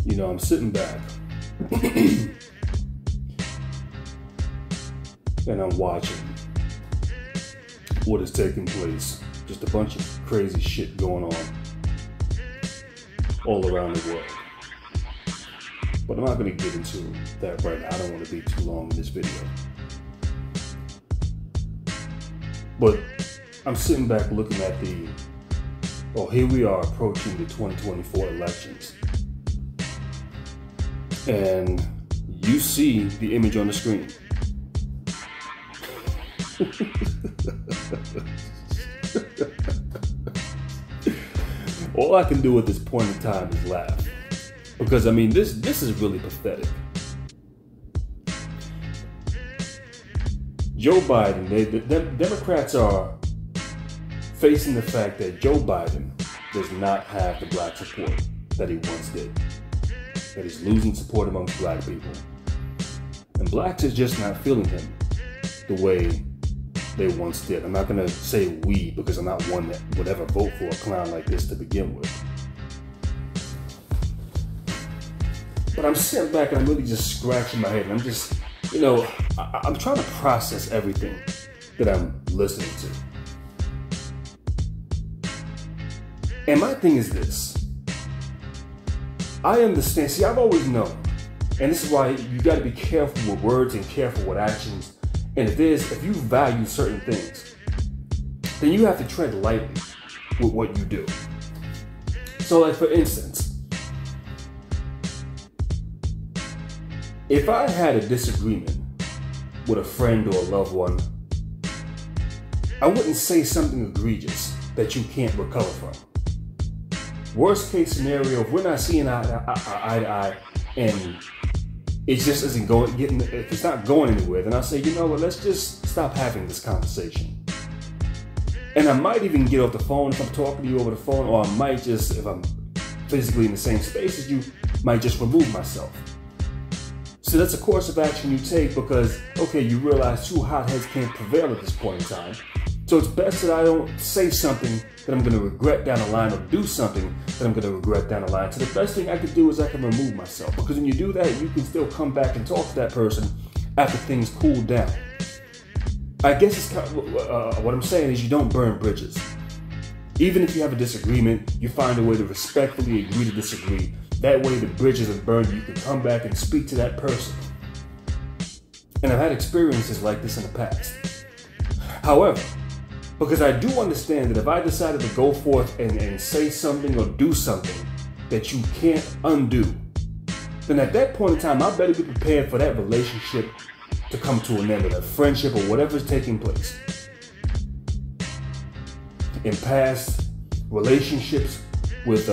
I'm sitting back and I'm watching what is taking place. Just a bunch of crazy shit going on all around the world. But I'm not going to get into that right now. I don't want to be too long in this video. But I'm sitting back looking at here we are approaching the 2024 elections. And you see the image on the screen. All I can do at this point in time is laugh. Because, I mean, this is really pathetic. Joe Biden, the Democrats are facing the fact that Joe Biden does not have the black support that he once did. That he's losing support amongst black people. And blacks is just not feeling him the way they once did. I'm not going to say we, because I'm not one that would ever vote for a clown like this to begin with. But I'm sitting back and I'm really just scratching my head. And I'm just, I'm trying to process everything that I'm listening to. And my thing is this. I understand. See, I've always known. And this is why you got to be careful with words and careful with actions. And if you value certain things, then you have to tread lightly with what you do. So, like, for instance, if I had a disagreement with a friend or a loved one, I wouldn't say something egregious that you can't recover from. Worst case scenario, if we're not seeing eye to eye and it just isn't if it's not going anywhere, then I'll say, you know what, let's just stop having this conversation. And I might even get off the phone if I'm talking to you over the phone, or I might just, if I'm physically in the same space as you, might just remove myself. So that's a course of action you take because, okay, you realize two hotheads can't prevail at this point in time. So it's best that I don't say something that I'm going to regret down the line or do something that I'm going to regret down the line. So the best thing I could do is I can remove myself. Because when you do that, you can still come back and talk to that person after things cool down. I guess it's kind of, what I'm saying is you don't burn bridges. Even if you have a disagreement, you find a way to respectfully agree to disagree. That way the bridges are burned, you can come back and speak to that person. And I've had experiences like this in the past. However, because I do understand that if I decided to go forth and say something or do something that you can't undo, then at that point in time, I better be prepared for that relationship to come to an end, or that friendship or whatever's taking place. In past relationships with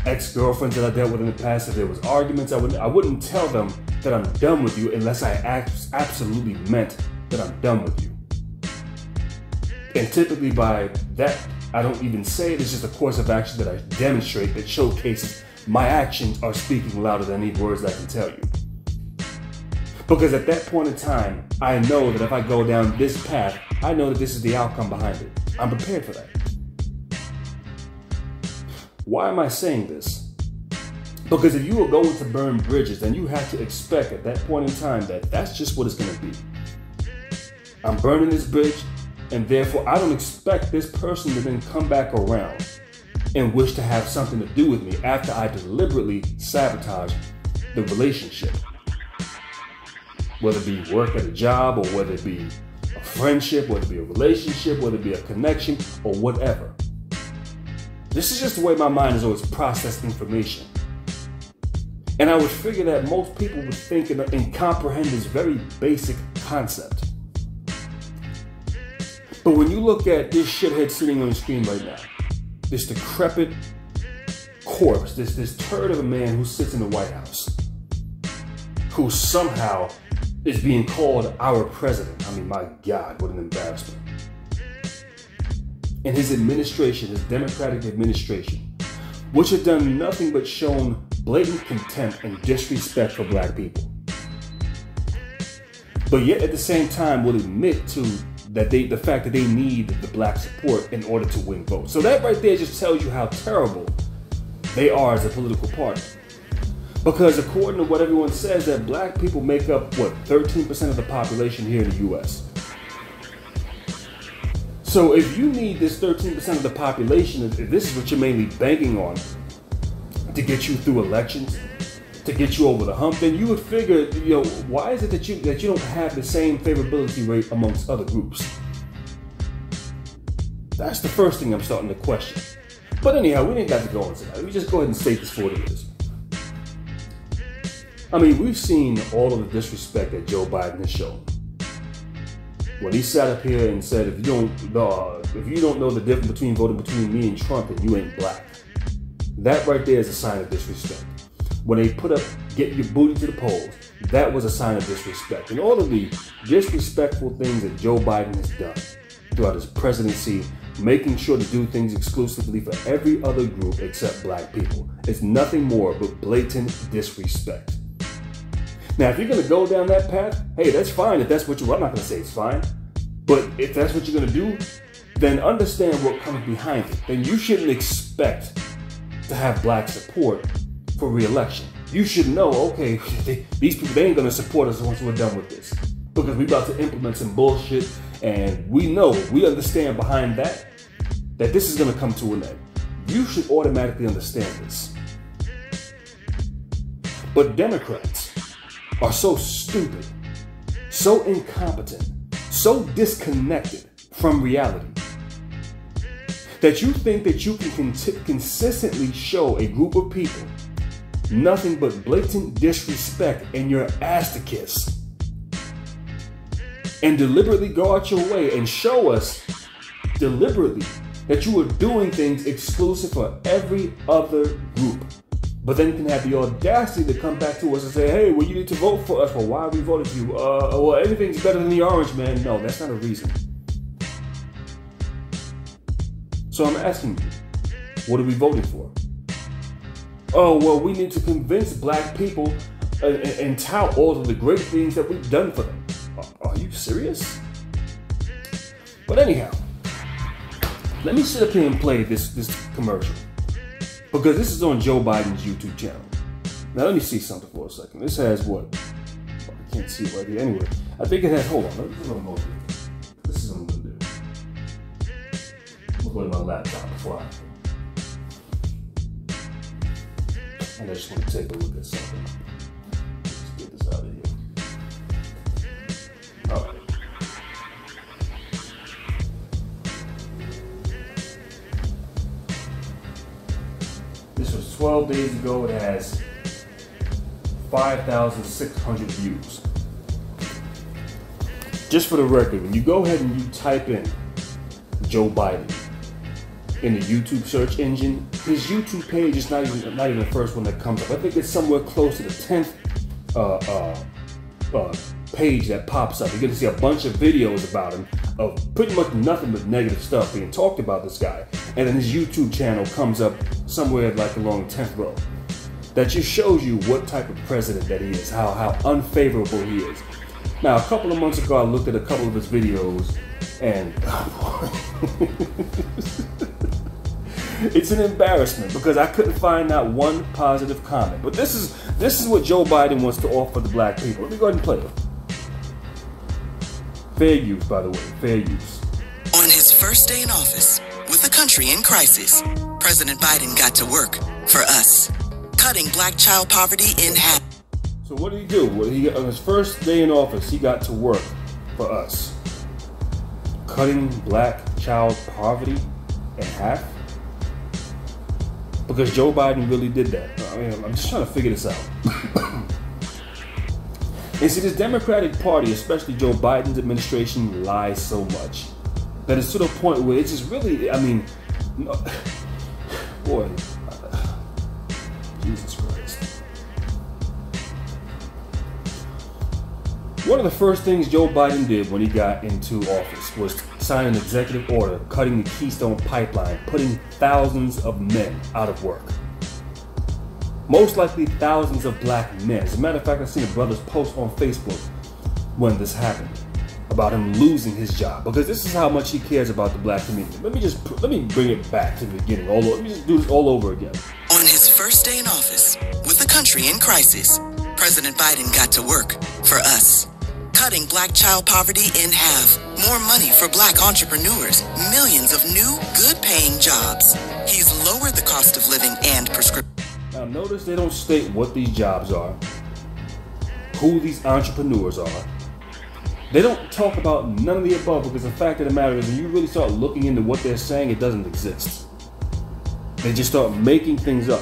ex-girlfriends that I dealt with in the past, if there was arguments, I wouldn't tell them that I'm done with you unless I absolutely meant that I'm done with you. And typically by that, I don't even say it. It's just a course of action that I demonstrate that showcases my actions are speaking louder than any words I can tell you. Because at that point in time, I know that if I go down this path, I know that this is the outcome behind it. I'm prepared for that. Why am I saying this? Because if you are going to burn bridges, then you have to expect at that point in time that that's just what it's going to be. I'm burning this bridge, and therefore I don't expect this person to then come back around and wish to have something to do with me after I deliberately sabotage the relationship. Whether it be work at a job, or whether it be a friendship, whether it be a relationship, whether it be a connection, or whatever. This is just the way my mind has always processed information. And I would figure that most people would think and comprehend this very basic concept. But when you look at this shithead sitting on the screen right now, this decrepit corpse, this turd of a man who sits in the White House, who somehow is being called our president. I mean, my God, what an embarrassment. And his administration, his Democratic administration, which had done nothing but shown blatant contempt and disrespect for black people. But yet at the same time will admit to the fact that they need the black support in order to win votes. So that right there just tells you how terrible they are as a political party. Because according to what everyone says, that black people make up, what, 13% of the population here in the US. So if you need this 13% of the population, if this is what you're mainly banking on to get you through elections, to get you over the hump, then you would figure, why is it that you don't have the same favorability rate amongst other groups? That's the first thing I'm starting to question. But anyhow, we didn't got to go into that. Let me just go ahead and state this for what it is. I mean, we've seen all of the disrespect that Joe Biden has shown. When he sat up here and said, if you don't know the difference between voting between me and Trump, then you ain't black. That right there is a sign of disrespect. When they put up, get your booty to the polls, that was a sign of disrespect. And all of the disrespectful things that Joe Biden has done throughout his presidency, making sure to do things exclusively for every other group except black people, it's nothing more but blatant disrespect. Now, if you're going to go down that path, hey, that's fine. If that's what I'm not going to say it's fine. But if that's what you're going to do, then understand what comes behind it. Then you shouldn't expect to have black support for re-election. You should know, okay, these people, they ain't going to support us once we're done with this. Because we're about to implement some bullshit. And we understand behind that this is going to come to an end. You should automatically understand this. But Democrats are so stupid, so incompetent, so disconnected from reality that you think that you can consistently show a group of people nothing but blatant disrespect and your ass to kiss, and deliberately go out your way and show us deliberately that you are doing things exclusive for every other group. But then you can have the audacity to come back to us and say, hey, well, you need to vote for us. Well, why are we voting for you? Well, anything's better than the orange man. No, that's not a reason. So I'm asking you, what are we voting for? Oh, well, we need to convince black people and tout all of the great things that we've done for them. Are you serious? But anyhow, let me sit up here and play this commercial. Because this is on Joe Biden's YouTube channel. Now let me see something for a second. This has what? I can't see it right here. Anyway, I think it has, hold on. This is what I'm going to do. This is what I'm going to do. I'm going to go to my laptop before I just want to take a look at something. Let's get this out of here. All right. This was 12 days ago. It has 5,600 views. Just for the record, when you go ahead and you type in Joe Biden in the YouTube search engine, his YouTube page is not even the first one that comes up. I think it's somewhere close to the 10th page that pops up. You're going to see a bunch of videos about him of pretty much nothing but negative stuff being talked about this guy. And then his YouTube channel comes up somewhere like along the 10th row. That just shows you what type of president that he is, how unfavorable he is. Now, a couple of months ago, I looked at a couple of his videos, and it's an embarrassment because I couldn't find not one positive comment. But this is what Joe Biden wants to offer the black people. Let me go ahead and play it. Fair use, by the way, fair use. On his first day in office, with the country in crisis, President Biden got to work for us, cutting black child poverty in half. So what did he do? Well, on his first day in office, he got to work for us, cutting black child poverty in half. Because Joe Biden really did that. I mean, I'm just trying to figure this out. And see, this Democratic Party, especially Joe Biden's administration, lies so much that it's to the point where it's just really, I mean, boy, Jesus Christ. One of the first things Joe Biden did when he got into office was sign an executive order cutting the Keystone Pipeline, putting thousands of men out of work. Most likely thousands of black men. As a matter of fact, I've seen a brother's post on Facebook when this happened about him losing his job, because this is how much he cares about the black community. Let me bring it back to the beginning. Let me just do this all over again. On his first day in office, with the country in crisis, President Biden got to work for us. Cutting Black child poverty in half, more money for Black entrepreneurs, millions of new, good-paying jobs. He's lowered the cost of living and prescription. Now notice they don't state what these jobs are, who these entrepreneurs are. They don't talk about none of the above, because the fact of the matter is, when you really start looking into what they're saying, it doesn't exist. They just start making things up.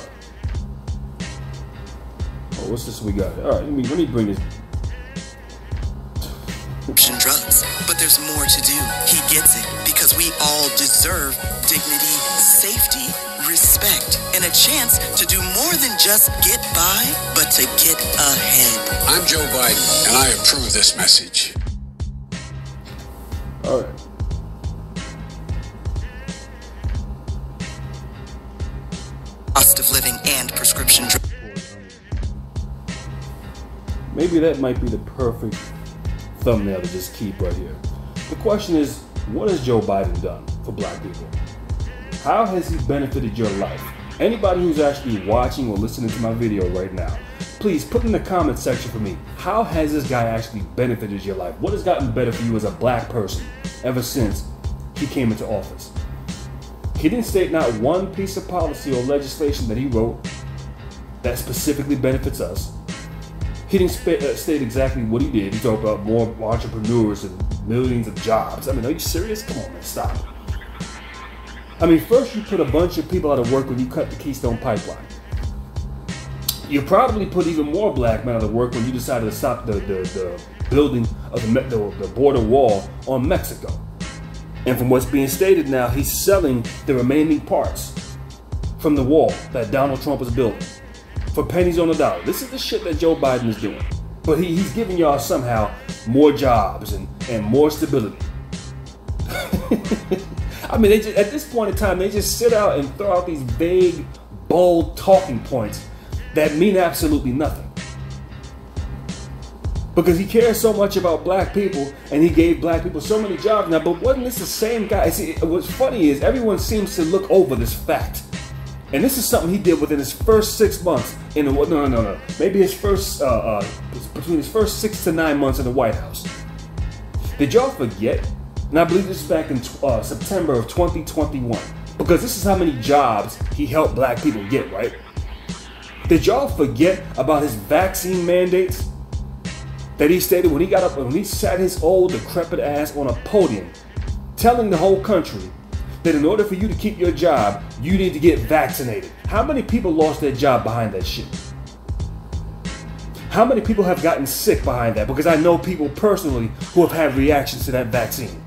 Oh, what's this we got? All right, let me bring this. Drugs, but there's more to do. He gets it because we all deserve dignity, safety, respect, and a chance to do more than just get by, but to get ahead. I'm Joe Biden, and I approve this message. All right. Cost of living and prescription drugs. Maybe that might be the perfect thumbnail to just keep right here. The question is, what has Joe Biden done for Black people? How has he benefited your life? Anybody who's actually watching or listening to my video right now, please put in the comment section for me, how has this guy actually benefited your life? What has gotten better for you as a Black person ever since he came into office? He didn't state not one piece of policy or legislation that he wrote that specifically benefits us. He didn't state exactly what he did. He talked about more entrepreneurs and millions of jobs. I mean, are you serious? Come on, man, stop. I mean, first you put a bunch of people out of work when you cut the Keystone Pipeline. You probably put even more Black men out of work when you decided to stop the building of the border wall on Mexico. And from what's being stated now, he's selling the remaining parts from the wall that Donald Trump was building for pennies on the dollar. This is the shit that Joe Biden is doing. But he's giving y'all somehow more jobs and more stability. I mean, they just, at this point in time, they just sit out and throw out these vague, bold talking points that mean absolutely nothing. Because he cares so much about Black people, and he gave Black people so many jobs now. But wasn't this the same guy? See, what's funny is everyone seems to look over this fact. And this is something he did within his first 6 months in the, no. Maybe his first, between his first 6 to 9 months in the White House. Did y'all forget? And I believe this is back in September of 2021. Because this is how many jobs he helped Black people get, right? Did y'all forget about his vaccine mandates? That he stated when he got up, when he sat his old decrepit ass on a podium, telling the whole country that in order for you to keep your job, you need to get vaccinated. How many people lost their job behind that shit? How many people have gotten sick behind that? Because I know people personally who have had reactions to that vaccine.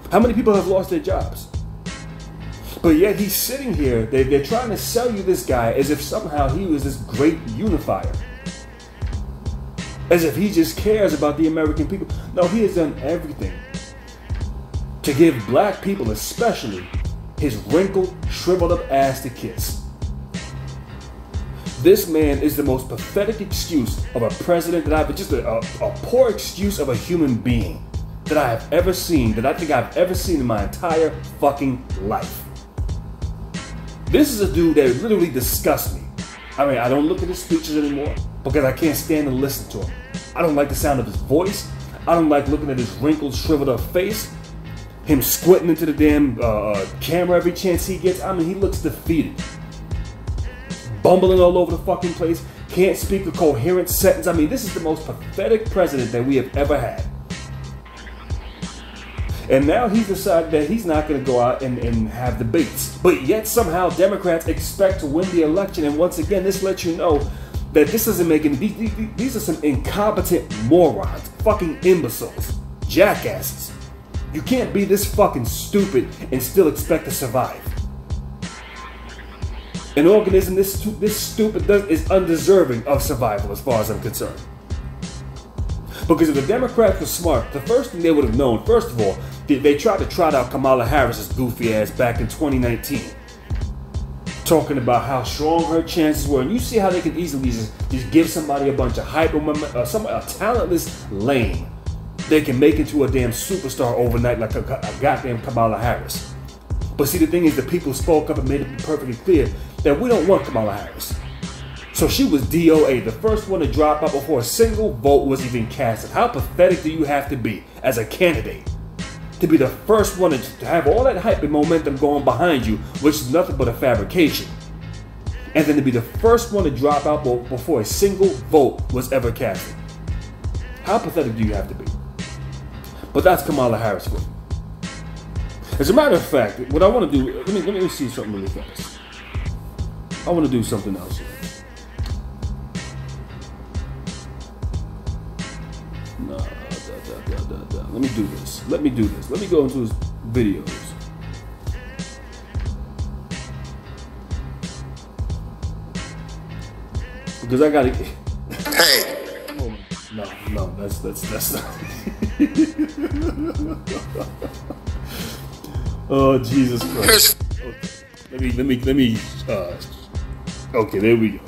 How many people have lost their jobs? But yet he's sitting here, they're trying to sell you this guy as if somehow he was this great unifier. As if he just cares about the American people. No, he has done everything to give Black people, especially, his wrinkled, shriveled up ass to kiss. This man is the most pathetic excuse of a president that I've, just a poor excuse of a human being that I have ever seen, that I think I've ever seen in my entire fucking life. This is a dude that literally disgusts me. I mean, I don't look at his speeches anymore because I can't stand to listen to him. I don't like the sound of his voice. I don't like looking at his wrinkled, shriveled up face. Him squinting into the damn camera every chance he gets. I mean, he looks defeated. Bumbling all over the fucking place. Can't speak a coherent sentence. I mean, this is the most pathetic president that we have ever had. And now he's decided that he's not going to go out and have debates. But yet somehow Democrats expect to win the election. And once again, this lets you know that this doesn't make any... These are some incompetent morons. Fucking imbeciles. Jackasses. You can't be this fucking stupid and still expect to survive. An organism this stupid is undeserving of survival as far as I'm concerned. Because if the Democrats were smart, the first thing they would have known, first of all, they tried to trot out Kamala Harris's goofy ass back in 2019. Talking about how strong her chances were. And you see how they can easily just give somebody a bunch of hype, a talentless lame. They can make into a damn superstar overnight like a goddamn Kamala Harris. But see, the thing is, the people spoke up and made it perfectly clear that we don't want Kamala Harris. So she was DOA, the first one to drop out before a single vote was even casted. How pathetic do you have to be as a candidate to be the first one to have all that hype and momentum going behind you, which is nothing but a fabrication, and then to be the first one to drop out before a single vote was ever casted? How pathetic do you have to be? But that's Kamala Harris for you. As a matter of fact, what I want to do, let me see something really fast. I want to do something else here. Let me do this. Let me do this. Let me go into his videos. Because I gotta. Hey. Oh, no, that's not. Oh, Jesus Christ. Okay. Let me. Okay, there we go.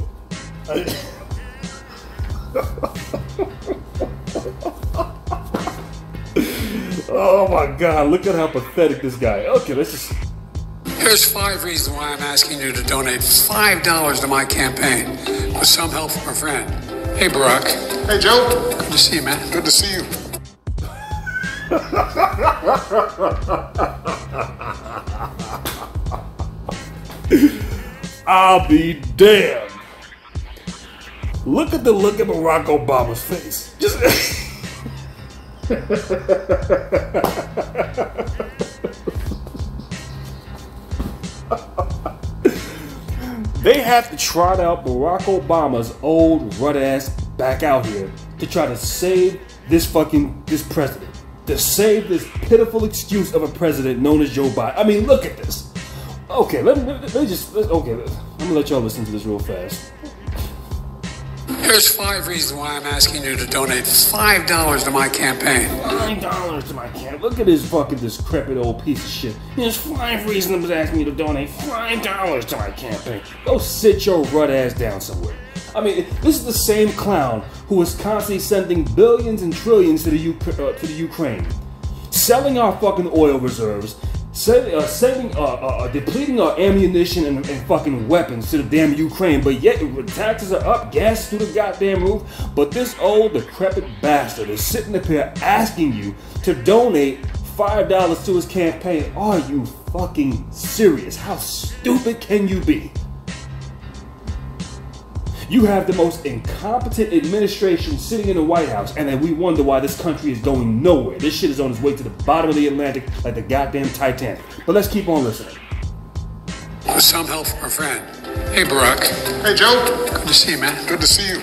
Oh my God, look at how pathetic this guy. Okay, let's just... Here's 5 reasons why I'm asking you to donate $5 to my campaign with some help from a friend. Hey, Barack. Hey, Joe. Good to see you, man. Good to see you. I'll be damned. Look at the look at Barack Obama's face. Just... They have to trot out Barack Obama's old rud ass back out here to try to save this president, to save this pitiful excuse of a president known as Joe Biden. I mean, look at this. Okay, I'm gonna let y'all listen to this real fast. Here's 5 reasons why I'm asking you to donate $5 to my campaign. $5 to my campaign. Look at this fucking decrepit old piece of shit. There's 5 reasons I'm asking you to donate $5 to my campaign. Go sit your rud ass down somewhere. I mean, this is the same clown who is constantly sending billions and trillions to the Ukraine, selling our fucking oil reserves, depleting our ammunition and fucking weapons to the damn Ukraine, but yet taxes are up, gas through the goddamn roof. But this old decrepit bastard is sitting up here asking you to donate $5 to his campaign. Are you fucking serious? How stupid can you be? You have the most incompetent administration sitting in the White House, and then we wonder why this country is going nowhere. This shit is on its way to the bottom of the Atlantic like the goddamn Titanic. But let's keep on listening. With some help from a friend. Hey, Barack. Hey, Joe. Good to see you, man. Good to see you.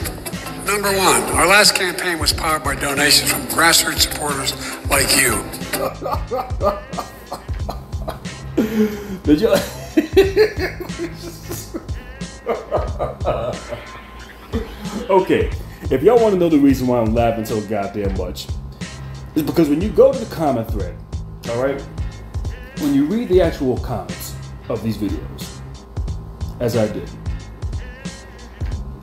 Number 1, our last campaign was powered by donations from grassroots supporters like you. Did you? Okay, if y'all want to know the reason why I'm laughing so goddamn much, it's because when you go to the comment thread, alright, when you read the actual comments of these videos, as I did,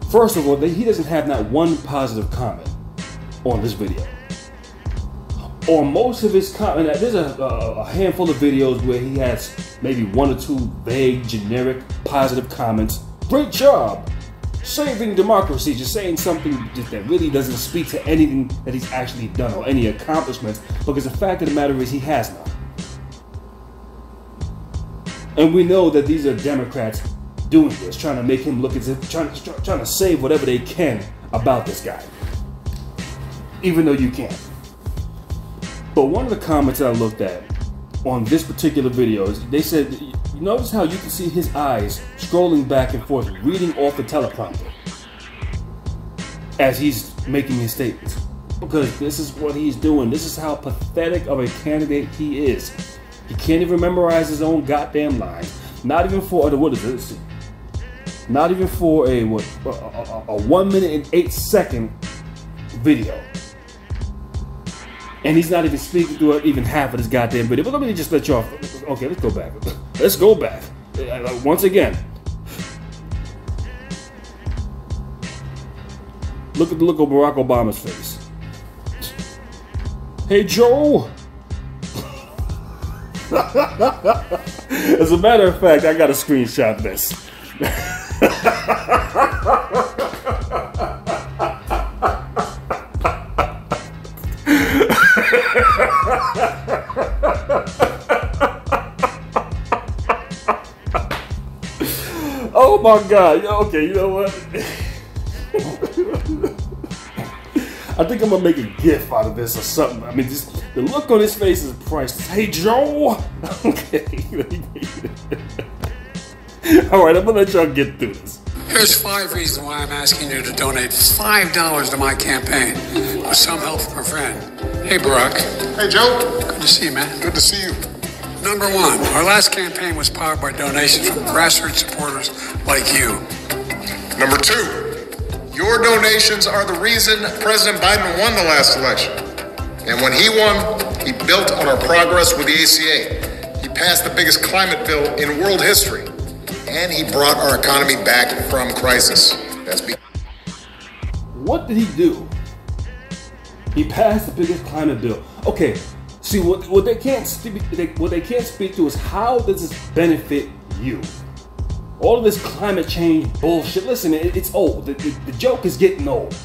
first of all, he doesn't have not one positive comment on this video. On most of his comments, there's a handful of videos where he has maybe 1 or 2 vague, generic, positive comments. Great job! Saving democracy, just saying something that really doesn't speak to anything that he's actually done or any accomplishments, because the fact of the matter is he has none. And we know that these are Democrats doing this, trying to make him look as if trying to save whatever they can about this guy, even though you can't. But one of the comments that I looked at on this particular video is they said, you notice how you can see his eyes scrolling back and forth, reading off the teleprompter as he's making his statements, because this is what he's doing. This is how pathetic of a candidate he is. He can't even memorize his own goddamn lines. Not even for what is this? Not even for a 1 minute and 8 second video. And he's not even speaking through even half of this goddamn video. But let me just let you off. Okay, let's go back. Let's go back. Once again. Look at the look of Barack Obama's face. Hey, Joe. As a matter of fact, I gotta screenshot this. Oh my God. Okay, you know what? I think I'm gonna make a GIF out of this or something. I mean, just the look on his face is priceless. Hey, Joe. Okay. All right, I'm gonna let y'all get through this. Here's 5 reasons why I'm asking you to donate $5 to my campaign with some help from a friend. Hey, Barack. Hey, Joe. Good to see you, man. Good to see you. Number 1, our last campaign was powered by donations from grassroots supporters like you. Number 2, your donations are the reason President Biden won the last election. And when he won, he built on our progress with the ACA. He passed the biggest climate bill in world history. And he brought our economy back from crisis. That's because... What did he do? He passed the biggest climate bill. Okay, see what they can't speak to is how does this benefit you? All of this climate change bullshit. Listen, it's old. The joke is getting old.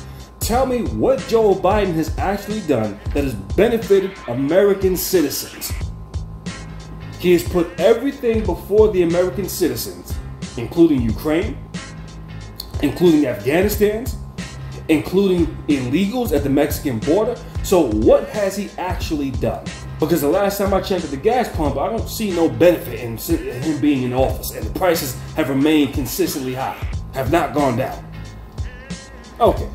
Tell me what Joe Biden has actually done that has benefited American citizens. He has put everything before the American citizens, including Ukraine, including Afghanistan, including illegals at the Mexican border. So what has he actually done? Because the last time I checked at the gas pump, I don't see no benefit in him being in office, and the prices have remained consistently high, have not gone down. Okay,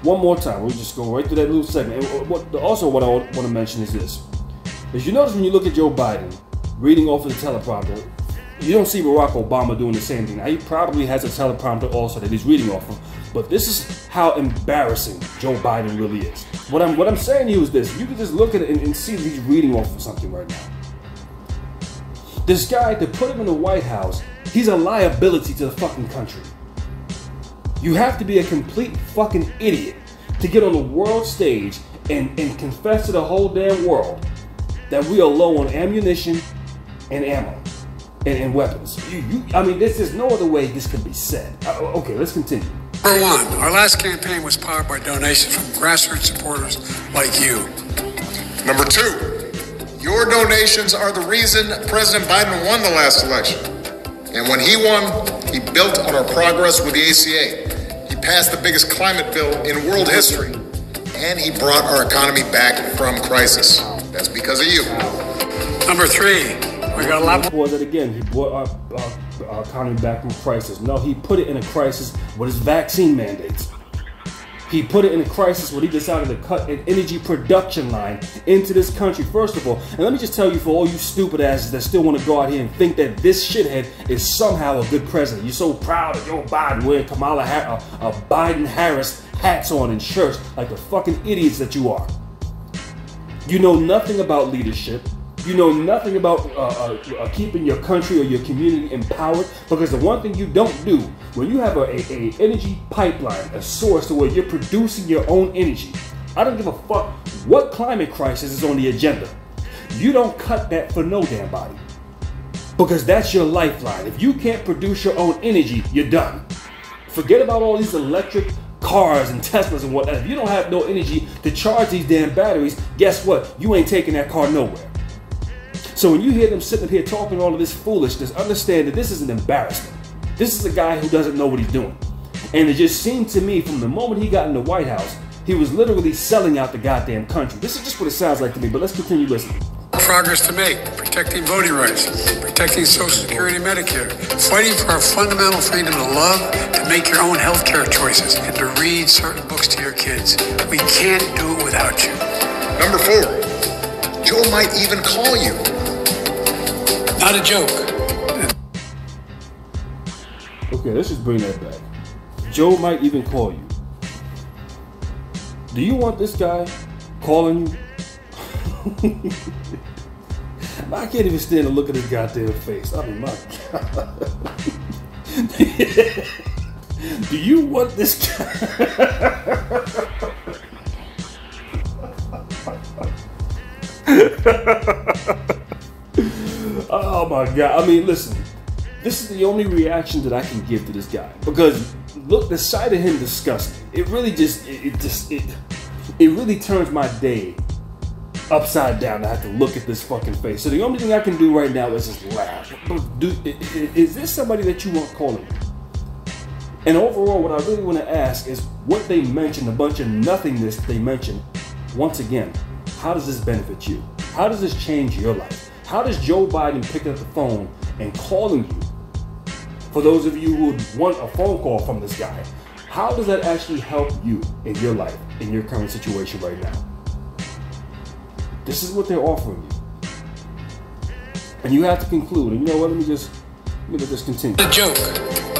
one more time, we'll just go right through that little segment. And also what I want to mention is this. As you notice when you look at Joe Biden reading off of the teleprompter, you don't see Barack Obama doing the same thing. Now, he probably has a teleprompter also that he's reading off of, but this is how embarrassing Joe Biden really is. What I'm saying to you is this. You can just look at it and see that he's reading off of something right now. This guy, to put him in the White House, he's a liability to the fucking country. You have to be a complete fucking idiot to get on the world stage and confess to the whole damn world that we are low on ammunition and ammo and weapons. I mean, there's no other way this could be said. Okay, let's continue. Number 1, our last campaign was powered by donations from grassroots supporters like you. Number 2, your donations are the reason President Biden won the last election. And when he won, he built on our progress with the ACA. He passed the biggest climate bill in world history. And he brought our economy back from crisis. That's because of you. Number 3, we got a lot more. That again, he brought our economy back from crisis. No, he put it in a crisis with his vaccine mandates. He put it in a crisis when he decided to cut an energy production line into this country, first of all. And let me just tell you, for all you stupid asses that still want to go out here and think that this shithead is somehow a good president. You're so proud of Joe Biden wearing Biden-Harris hats on and shirts like the fucking idiots that you are. You know nothing about leadership. You know nothing about keeping your country or your community empowered, because the one thing you don't do when you have a energy pipeline, a source to where you're producing your own energy, I don't give a fuck what climate crisis is on the agenda. You don't cut that for no damn body, because that's your lifeline. If you can't produce your own energy, you're done. Forget about all these electric cars and Teslas and whatnot. If you don't have no energy to charge these damn batteries, guess what? You ain't taking that car nowhere. So when you hear them sitting up here talking all of this foolishness, understand that this is an embarrassment. This is a guy who doesn't know what he's doing. And it just seemed to me from the moment he got in the White House, he was literally selling out the goddamn country. This is just what it sounds like to me, but let's continue listening. Progress to make, protecting voting rights, protecting Social Security and Medicare, fighting for our fundamental freedom to love, to make your own healthcare choices, and to read certain books to your kids. We can't do it without you. Number 4, Joe might even call you. Not a joke. Okay, let's just bring that back. Joe might even call you. Do you want this guy calling you? I can't even stand to look at his goddamn face. I mean, my God. Do you want this guy? Oh my God. I mean, listen, this is the only reaction that I can give to this guy, because look, the sight of him disgusting. It really just, it really turns my day upside down. I have to look at this fucking face. So the only thing I can do right now is just laugh. Is this somebody that you want calling you? And overall, what I really want to ask is what they mentioned, a bunch of nothingness they mentioned. Once again, how does this benefit you? How does this change your life? How does Joe Biden picking up the phone and calling you, for those of you who would want a phone call from this guy, how does that actually help you in your life, in your current situation right now? This is what they're offering you. And you have to conclude. And you know what, let me just continue. The joke.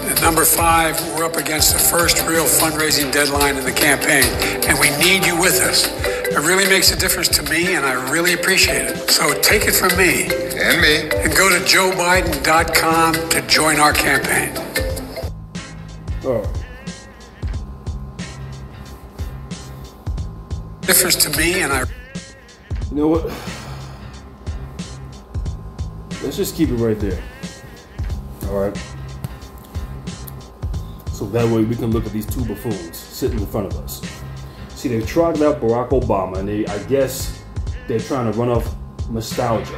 At number 5, we're up against the first real fundraising deadline in the campaign, and we need you with us. It really makes a difference to me, and I really appreciate it. So take it from me. And me. And go to joebiden.com to join our campaign. All right. Difference to me, and I... You know what? Let's just keep it right there. All right. So that way we can look at these two buffoons sitting in front of us. See, they've trotted out Barack Obama, and I guess they're trying to run off nostalgia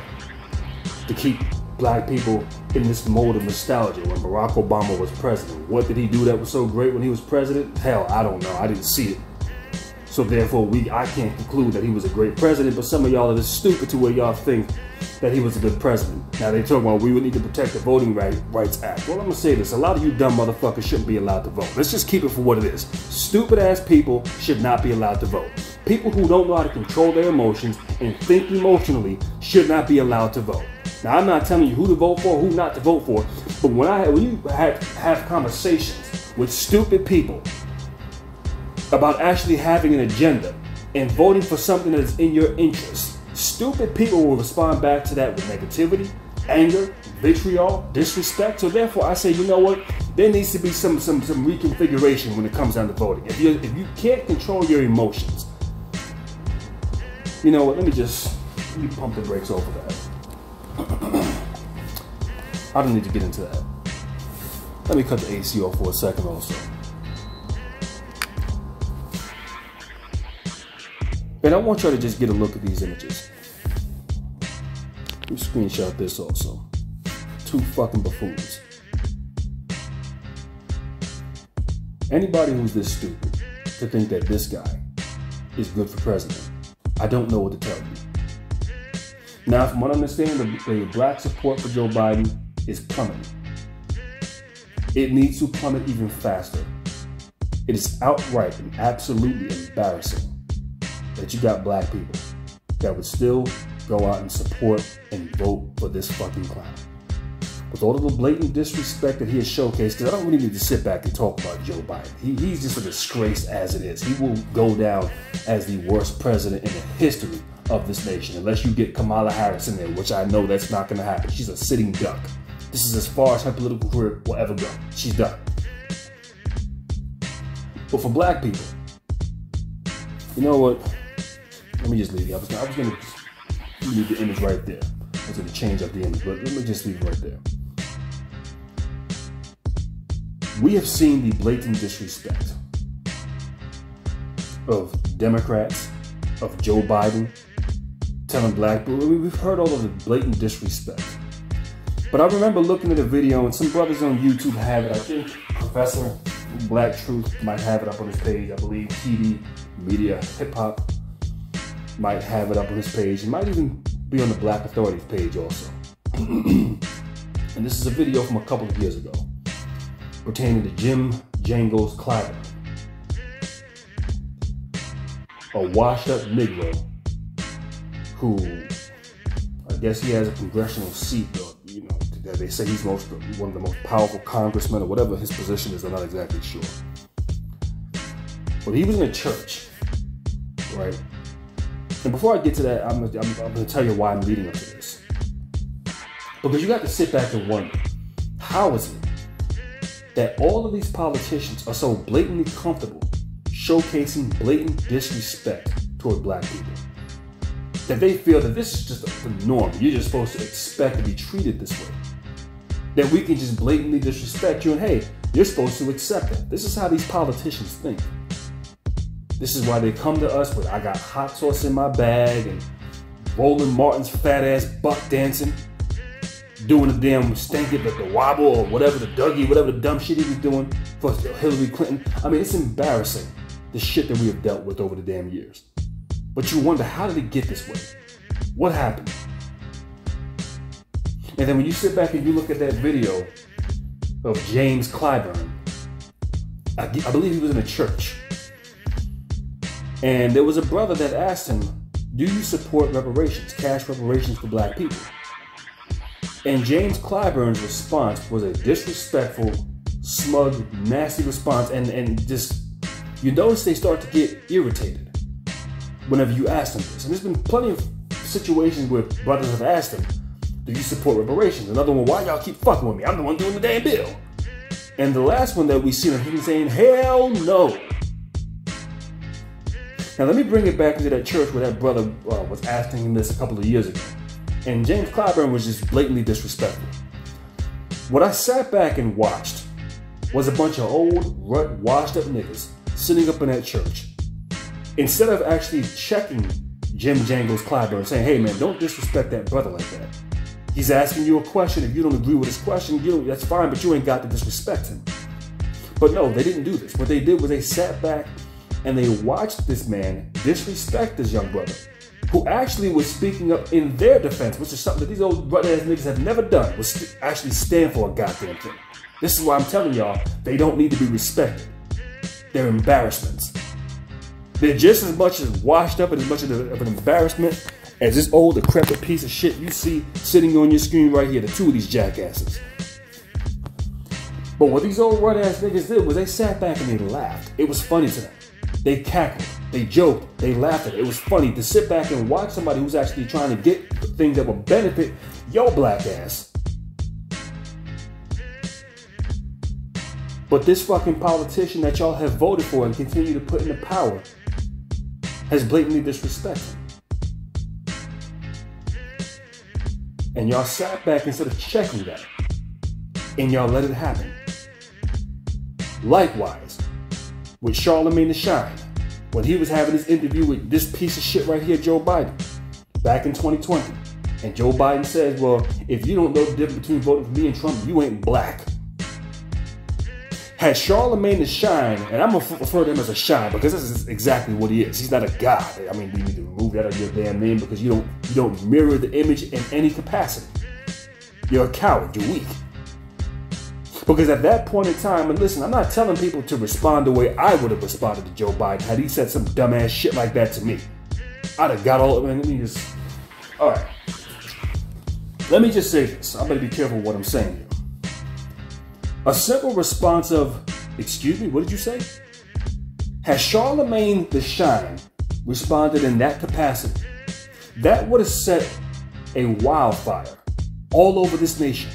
to keep black people in this mode of nostalgia when Barack Obama was president. What did he do that was so great when he was president? Hell, I don't know. I didn't see it. So therefore, I can't conclude that he was a great president, but some of y'all are just stupid to where y'all think that he was a good president. Now they talk about we would need to protect the Voting Rights Act. Well, I'm gonna say this, a lot of you dumb motherfuckers shouldn't be allowed to vote. Let's just keep it for what it is. Stupid ass people should not be allowed to vote. People who don't know how to control their emotions and think emotionally should not be allowed to vote. Now I'm not telling you who to vote for, who not to vote for, but when you have conversations with stupid people about actually having an agenda and voting for something that is in your interest, stupid people will respond back to that with negativity, anger, vitriol, disrespect. So therefore I say, you know what? There needs to be some reconfiguration when it comes down to voting. If you can't control your emotions, you know what? Let me pump the brakes over that. I don't need to get into that. Let me cut the AC off for a second also. And I want y'all to just get a look at these images. Let me screenshot this also. Two fucking buffoons. Anybody who's this stupid to think that this guy is good for president, I don't know what to tell you. Now, from what I understand, the black support for Joe Biden is plummeting. It needs to plummet even faster. It is outright and absolutely embarrassing that you got black people that would still go out and support and vote for this fucking clown. With all of the blatant disrespect that he has showcased, because I don't really need to sit back and talk about Joe Biden. He's just a disgrace as it is. He will go down as the worst president in the history of this nation, unless you get Kamala Harris in there, which I know that's not going to happen. She's a sitting duck. This is as far as her political career will ever go. She's done. But for black people, you know what? Let me just leave you. I was going to leave the image right there. I was going to change up the image, but let me just leave it right there. We have seen the blatant disrespect of Democrats, of Joe Biden, telling black people. We've heard all of the blatant disrespect. But I remember looking at a video, and some brothers on YouTube have it. I think Professor Black Truth might have it up on his page. I believe TV, Media, Hip Hop might have it up on his page. It might even be on the Black Authority's page also. And this is a video from a couple of years ago pertaining to Jim Jangles Clyburn, a washed-up Negro who, I guess he has a congressional seat, or, you know, they say he's one of the most powerful congressmen or whatever his position is. I'm not exactly sure. But he was in a church, right? And before I get to that, I'm going to tell you why I'm leading up to this. Because you got to sit back and wonder, how is it that all of these politicians are so blatantly comfortable showcasing blatant disrespect toward black people? That they feel that this is just the norm. You're just supposed to expect to be treated this way. That we can just blatantly disrespect you and hey, you're supposed to accept it. This is how these politicians think. This is why they come to us with, I got hot sauce in my bag and Roland Martin's fat ass buck dancing, doing the damn stank it, the wobble or whatever, the Dougie, whatever the dumb shit he was doing for Hillary Clinton. I mean, it's embarrassing, the shit that we have dealt with over the damn years. But you wonder, how did it get this way? What happened? And then when you sit back and you look at that video of James Clyburn, I believe he was in a church. And there was a brother that asked him, do you support reparations, cash reparations for black people? And James Clyburn's response was a disrespectful, smug, nasty response. And just, you notice they start to get irritated whenever you ask them this. And there's been plenty of situations where brothers have asked him, do you support reparations? Another one, why y'all keep fucking with me? I'm the one doing the damn bill. And the last one that we seen him, he was saying, hell no. Now let me bring it back into that church where that brother was asking him this a couple of years ago. And James Clyburn was just blatantly disrespectful. What I sat back and watched was a bunch of old, washed up niggas sitting up in that church. Instead of actually checking Jim Jangles Clyburn, saying, hey man, don't disrespect that brother like that. He's asking you a question. If you don't agree with his question, that's fine, but you ain't got to disrespect him. But no, they didn't do this. What they did was they sat back and they watched this man disrespect this young brother, who actually was speaking up in their defense, which is something that these old brother-ass niggas have never done, was actually stand for a goddamn thing. This is why I'm telling y'all, they don't need to be respected. They're embarrassments. They're just as much as washed up and as much of an embarrassment as this old decrepit piece of shit you see sitting on your screen right here, the two of these jackasses. But what these old run-ass niggas did was they sat back and they laughed. It was funny to them. They cackled, they joked, they laughed at it. It was funny to sit back and watch somebody who's actually trying to get things that will benefit your black ass. But this fucking politician that y'all have voted for and continue to put into power has blatantly disrespected. And y'all sat back instead of checking that. And y'all let it happen. Likewise, with Charlemagne the Shine, when he was having his interview with this piece of shit right here, Joe Biden, back in 2020. And Joe Biden says, well, if you don't know the difference between voting for me and Trump, you ain't black. Had Charlemagne the Shine, and I'm going to refer to him as a shine because this is exactly what he is. He's not a god. I mean, you need to remove that out of your damn name because you don't mirror the image in any capacity. You're a coward. You're weak. Because at that point in time, and listen, I'm not telling people to respond the way I would have responded to Joe Biden had he said some dumbass shit like that to me. I'd have got all of it. All right. Let me just say this. I better be careful what I'm saying here. A simple response of, excuse me, what did you say? Had Charlemagne the Shine responded in that capacity, that would have set a wildfire all over this nation.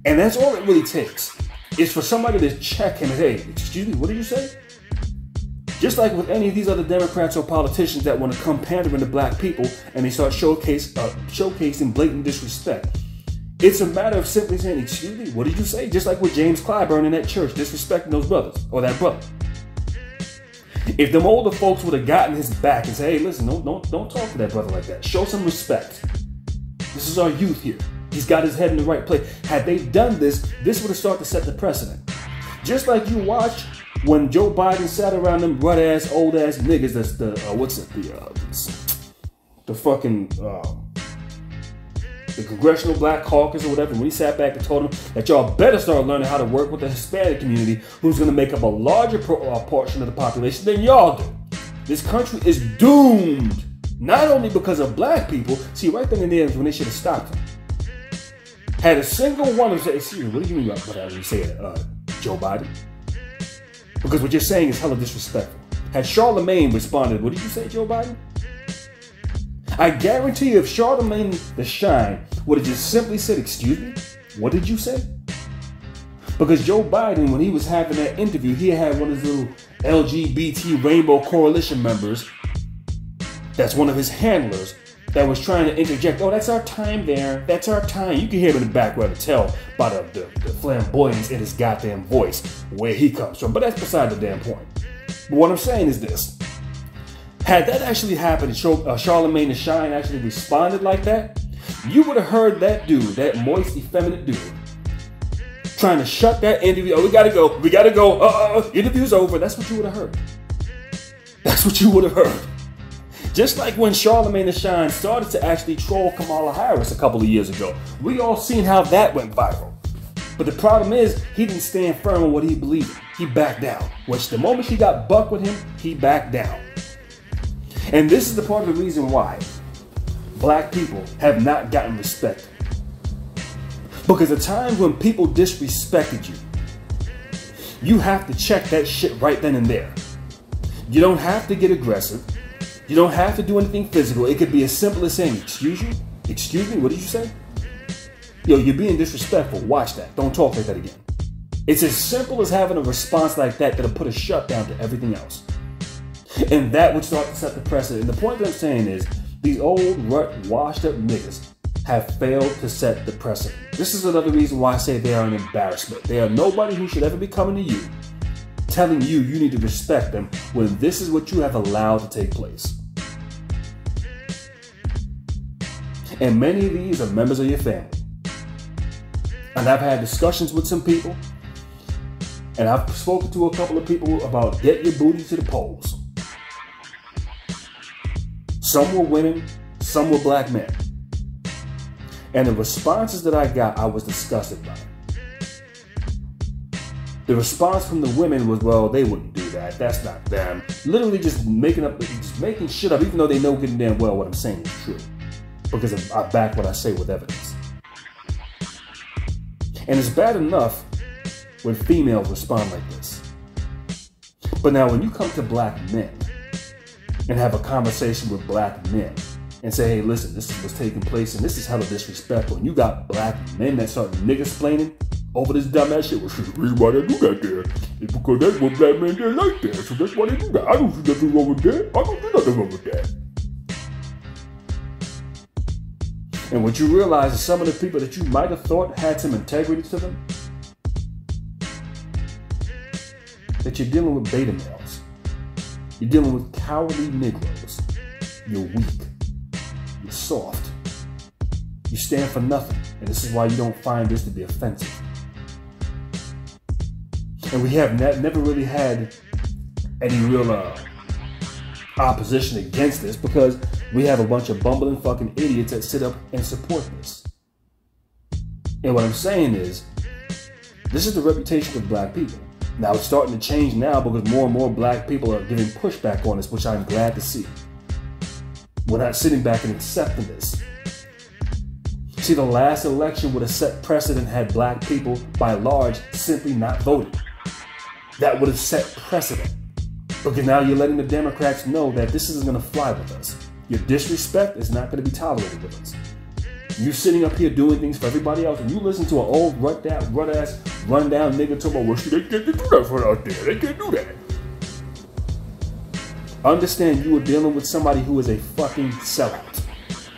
And that's all it really takes, is for somebody to check him and say, hey, excuse me, what did you say? Just like with any of these other Democrats or politicians that want to come pandering to black people and they start showcasing blatant disrespect. It's a matter of simply saying, excuse me, what did you say? Just like with James Clyburn in that church, disrespecting those brothers, or that brother. If them older folks would have gotten his back and said, hey, listen, don't talk to that brother like that. Show some respect. This is our youth here. He's got his head in the right place. Had they done this, this would have started to set the precedent. Just like you watch when Joe Biden sat around them rut-ass, old-ass niggas, that's the Congressional Black Caucus or whatever, when he sat back and told them that y'all better start learning how to work with the Hispanic community, who's going to make up a larger portion of the population than y'all do. This country is doomed, not only because of black people. See, right then and there is when they should have stopped him. Had a single one of them say, excuse me, what do you mean by what you say, Joe Biden? Because what you're saying is hella disrespectful. Had Charlemagne responded, what did you say, Joe Biden? I guarantee you if Charlemagne the Shine would have just simply said, excuse me, what did you say? Because Joe Biden, when he was having that interview, he had one of his little LGBT Rainbow Coalition members That's one of his handlers that was trying to interject. Oh, that's our time there. That's our time. You can hear him in the background to tell by the flamboyance in his goddamn voice where he comes from. But that's beside the damn point. But what I'm saying is this. Had that actually happened and Charlemagne the Shine actually responded like that, you would have heard that dude, that moist, effeminate dude, trying to shut that interview. Oh, we gotta go. We gotta go. Interview's over. That's what you would have heard. That's what you would have heard. Just like when Charlemagne the Shine started to actually troll Kamala Harris a couple of years ago. We all seen how that went viral. But the problem is, he didn't stand firm on what he believed in. He backed down. Which the moment she got bucked with him, he backed down. And this is the part of the reason why black people have not gotten respect. Because the times when people disrespected you, you have to check that shit right then and there. You don't have to get aggressive. You don't have to do anything physical. It could be as simple as saying, excuse you? Excuse me? What did you say? Yo, you're being disrespectful. Watch that. Don't talk like that again. It's as simple as having a response like that that'll put a shutdown to everything else. And that would start to set the precedent. And the point that I'm saying is, these old, washed up niggas have failed to set the precedent. This is another reason why I say they are an embarrassment. They are nobody who should ever be coming to you, telling you you need to respect them when this is what you have allowed to take place. And many of these are members of your family. And I've had discussions with some people, and I've spoken to a couple of people about get your booty to the polls. Some were women, some were black men. And the responses that I got, I was disgusted by. The response from the women was, well, they wouldn't do that. That's not them. Literally just making shit up, even though they know good and damn well what I'm saying is true. Because I back what I say with evidence. And it's bad enough when females respond like this. But now when you come to black men and have a conversation with black men and say, hey, listen, this is what's taking place and this is hella disrespectful. And you got black men that start nigga-splaining over this dumbass shit. Well, shit, the reason why they do that there is because that's what black men did like that. So that's why they do that. I don't see nothing wrong with that. I don't see nothing wrong with that. And what you realize is some of the people that you might have thought had some integrity to them, that you're dealing with beta males. You're dealing with cowardly Negroes. You're weak. You're soft. You stand for nothing. And this is why you don't find this to be offensive. And we have never really had any real opposition against this because we have a bunch of bumbling fucking idiots that sit up and support this. And what I'm saying is, this is the reputation of black people. Now it's starting to change now because more and more black people are giving pushback on this, which I'm glad to see. We're not sitting back and accepting this. See, the last election would have set precedent had black people, by large, simply not voted. That would have set precedent. Because now you're letting the Democrats know that this isn't going to fly with us. Your disrespect is not going to be tolerated with us. You sitting up here doing things for everybody else, and you listen to an old run-ass, run-down nigga talking about, well, shit, they can't do that for out there. They can't do that. Understand you are dealing with somebody who is a fucking sellout.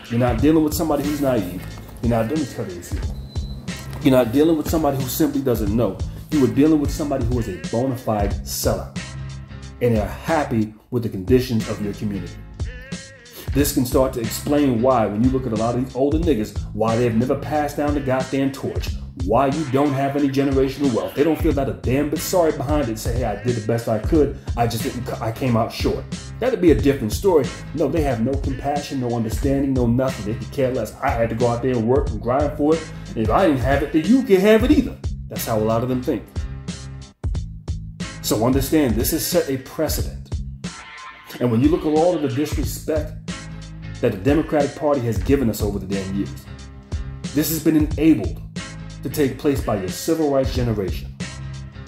You're not dealing with somebody who's naive. You're not dealing You're not dealing with somebody who simply doesn't know. You are dealing with somebody who is a bona fide sellout. And they're happy with the conditions of your community. This can start to explain why, when you look at a lot of these older niggas, why they've never passed down the goddamn torch. Why you don't have any generational wealth. They don't feel that a damn bit sorry behind it and say, hey, I did the best I could. I came out short. That'd be a different story. No, they have no compassion, no understanding, no nothing. They could care less. I had to go out there and work and grind for it. And if I didn't have it, then you can't have it either. That's how a lot of them think. So understand, this has set a precedent. And when you look at all of the disrespect that the Democratic Party has given us over the damn years, this has been enabled to take place by your civil rights generation,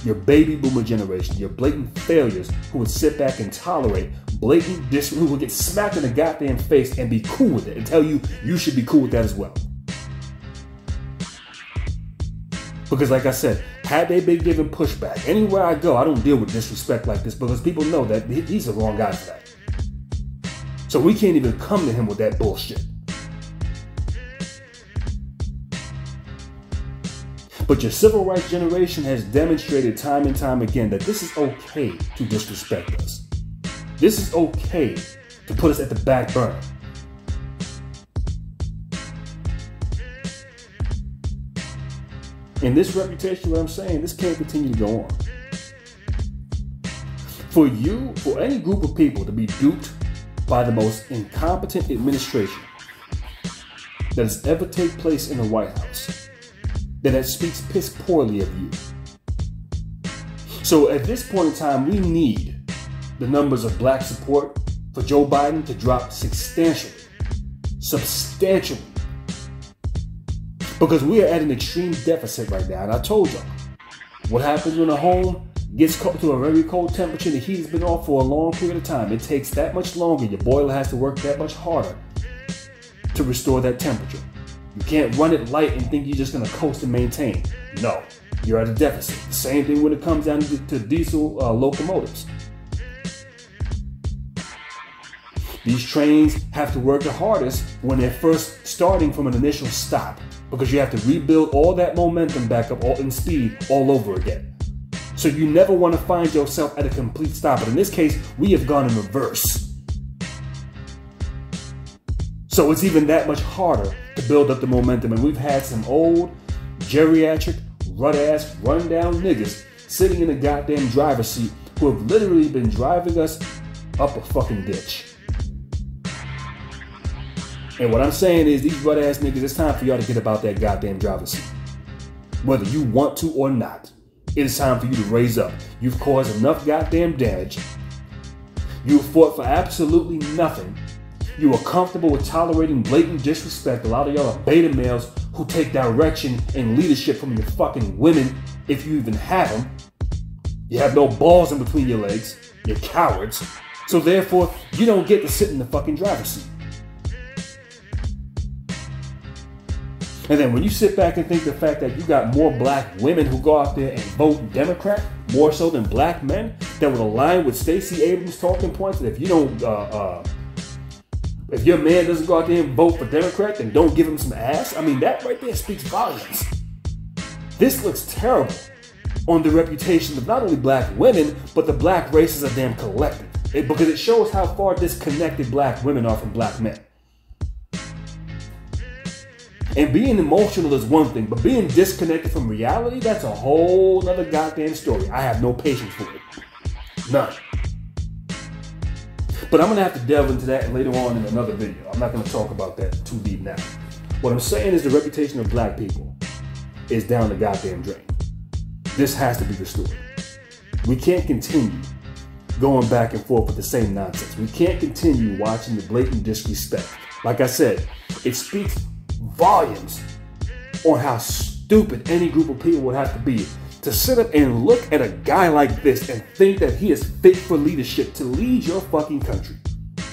your baby boomer generation, your blatant failures who would sit back and tolerate who would get smacked in the goddamn face and be cool with it and tell you you should be cool with that as well. Because like I said, had they been given pushback, anywhere I go, I don't deal with disrespect like this because people know that he's the wrong guy for that. So we can't even come to him with that bullshit. But your civil rights generation has demonstrated time and time again that this is okay to disrespect us. This is okay to put us at the back burner. And this reputation, what I'm saying, this can't continue to go on. For any group of people to be duped by the most incompetent administration that has ever taken place in the White House, that speaks piss poorly of you. So at this point in time, we need the numbers of black support for Joe Biden to drop substantially. Because we are at an extreme deficit right now. And I told y'all, what happens when a home gets to a very cold temperature and the heat has been off for a long period of time? It takes that much longer. Your boiler has to work that much harder to restore that temperature. You can't run it light and think you're just going to coast and maintain. No, you're at a deficit. The same thing when it comes down to diesel locomotives. These trains have to work the hardest when they're first starting from an initial stop, because you have to rebuild all that momentum back up in speed all over again. So you never want to find yourself at a complete stop. But in this case, we have gone in reverse. So it's even that much harder to build up the momentum. And we've had some old, geriatric, run-ass, run-down niggas sitting in the goddamn driver's seat who have literally been driving us up a fucking ditch. And what I'm saying is, these run-ass niggas, it's time for y'all to get about that goddamn driver's seat. Whether you want to or not, it is time for you to raise up. You've caused enough goddamn damage. You fought for absolutely nothing. You are comfortable with tolerating blatant disrespect. A lot of y'all are beta males who take direction and leadership from your fucking women, if you even have them. You have no balls in between your legs. You're cowards. So therefore, you don't get to sit in the fucking driver's seat. And then when you sit back and think the fact that you got more black women who go out there and vote Democrat, more so than black men, that would align with Stacey Abrams' talking points, that if you don't, if your man doesn't go out there and vote for Democrat, then don't give him some ass. I mean, that right there speaks volumes. This looks terrible on the reputation of not only black women, but the black race as a damn collective. Because it shows how far disconnected black women are from black men. And being emotional is one thing, but being disconnected from reality, that's a whole nother goddamn story. I have no patience for it. None. But I'm going to have to delve into that later on in another video. I'm not going to talk about that too deep now. What I'm saying is the reputation of black people is down the goddamn drain. This has to be restored. We can't continue going back and forth with the same nonsense. We can't continue watching the blatant disrespect. Like I said, it speaks volumes on how stupid any group of people would have to be to sit up and look at a guy like this and think that he is fit for leadership to lead your fucking country.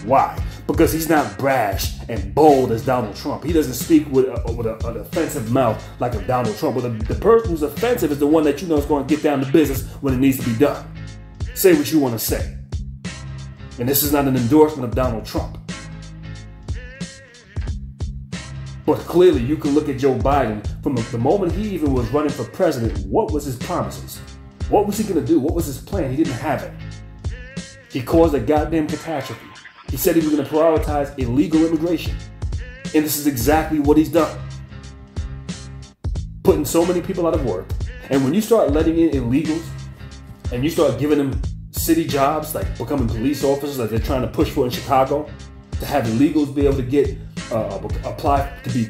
Why? Because he's not brash and bold as Donald Trump. He doesn't speak with an offensive mouth like a Donald Trump. But the person who's offensive is the one that you know is going to get down to business when it needs to be done. Say what you want to say. And this is not an endorsement of Donald Trump. But clearly, you can look at Joe Biden from the moment he even was running for president. What was his promises? What was he going to do? What was his plan? He didn't have it. He caused a goddamn catastrophe. He said he was going to prioritize illegal immigration. And this is exactly what he's done. Putting so many people out of work. And when you start letting in illegals and you start giving them city jobs, like becoming police officers, like they're trying to push for in Chicago, to have illegals be able to get apply to be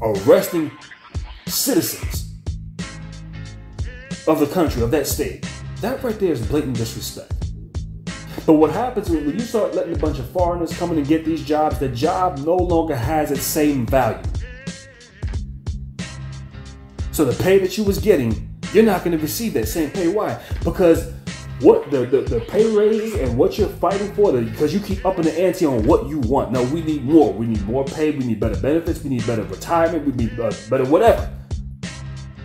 arresting citizens of the country, of that state. That right there is blatant disrespect. But what happens when you start letting a bunch of foreigners come in and get these jobs, the job no longer has its same value. So the pay that you was getting, you're not going to receive that same pay. Why? Because what the pay raises and what you're fighting for, because you keep upping the ante on what you want. No, we need more. We need more pay. We need better benefits. We need better retirement. We need better whatever.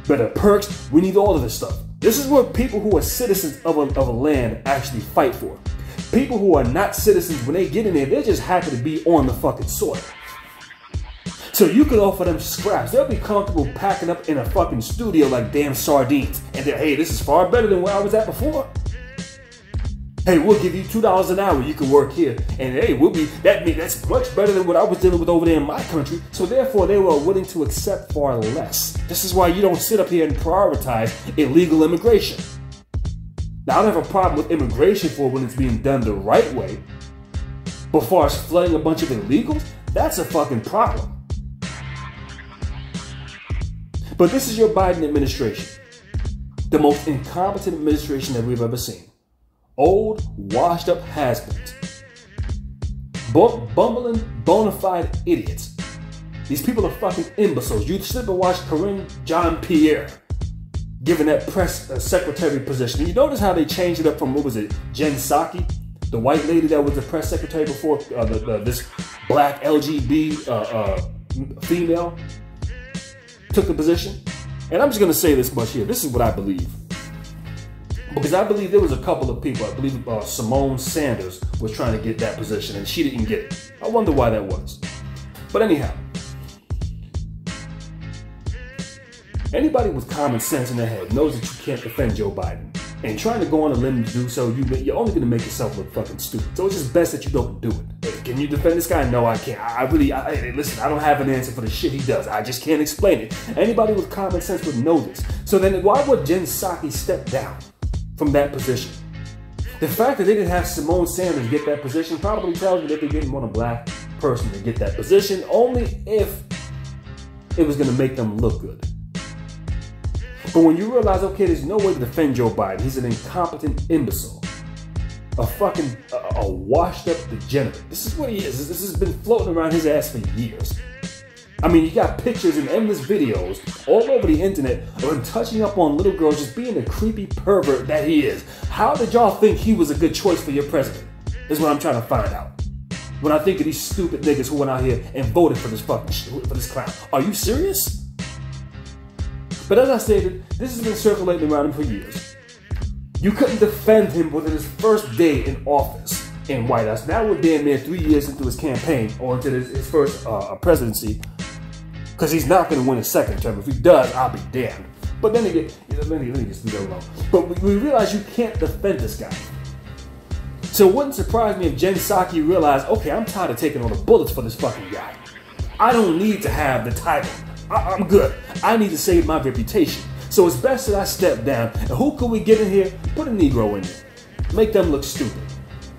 Better perks. We need all of this stuff. This is what people who are citizens of a land actually fight for. People who are not citizens, when they get in there, they're just happy to be on the fucking soil. So you could offer them scraps. They'll be comfortable packing up in a fucking studio like damn sardines. And they're, hey, this is far better than where I was at before. Hey, we'll give you $2 an hour. You can work here. And hey, that's much better than what I was dealing with over there in my country. So therefore, they were willing to accept far less. This is why you don't sit up here and prioritize illegal immigration. Now, I don't have a problem with immigration for when it's being done the right way. But as far as flooding a bunch of illegals, that's a fucking problem. But this is your Biden administration. The most incompetent administration that we've ever seen. Old, washed up has-beens. Bumbling, bona fide idiots. These people are fucking imbeciles. You sit and watch Karine Jean-Pierre given that press secretary position. And you notice how they changed it up from, what was it, Jen Psaki, the white lady that was the press secretary before, this black LGBT female took the position. And I'm just going to say this much here. This is what I believe. Because I believe there was a couple of people, I believe Simone Sanders was trying to get that position and she didn't get it. I wonder why that was. But anyhow, anybody with common sense in their head knows that you can't defend Joe Biden. And trying to go on a limb to do so, you're only going to make yourself look fucking stupid. So it's just best that you don't do it. Hey, can you defend this guy? No, I can't. Listen, I don't have an answer for the shit he does. I just can't explain it. Anybody with common sense would know this. So then why would Jen Psaki step down from that position? The fact that they didn't have Simone Sanders get that position probably tells me that they didn't want a black person to get that position, only if it was going to make them look good. But when you realize, okay, there's no way to defend Joe Biden. He's an incompetent imbecile. A washed up degenerate. This is what he is. This has been floating around his ass for years. I mean, you got pictures and endless videos all over the internet of him touching up on little girls, just being the creepy pervert that he is. How did y'all think he was a good choice for your president? Is what I'm trying to find out. When I think of these stupid niggas who went out here and voted for this fucking shit, for this clown. Are you serious? But as I stated, this has been circulating around him for years. You couldn't defend him within his first day in office in White House. Now we're damn near 3 years into his campaign or into his first presidency. Because he's not going to win a second term. If he does, I'll be damned. But then again, let me just leave it alone. But we realize you can't defend this guy. So it wouldn't surprise me if Jen Psaki realized, okay, I'm tired of taking all the bullets for this fucking guy. I don't need to have the title. I'm good. I need to save my reputation. So it's best that I step down. And who can we get in here? Put a Negro in there. Make them look stupid.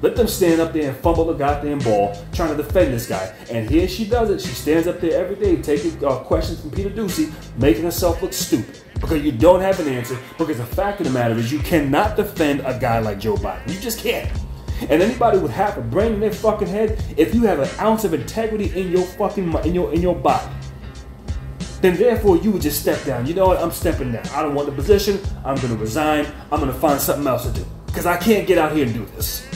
Let them stand up there and fumble the goddamn ball trying to defend this guy. And here she does it. She stands up there every day taking questions from Peter Ducey, making herself look stupid. Because you don't have an answer. Because the fact of the matter is you cannot defend a guy like Joe Biden. You just can't. And anybody with half a brain in their fucking head, if you have an ounce of integrity in your fucking in your body, then therefore you would just step down. You know what? I'm stepping down. I don't want the position. I'm going to resign. I'm going to find something else to do. Because I can't get out here and do this.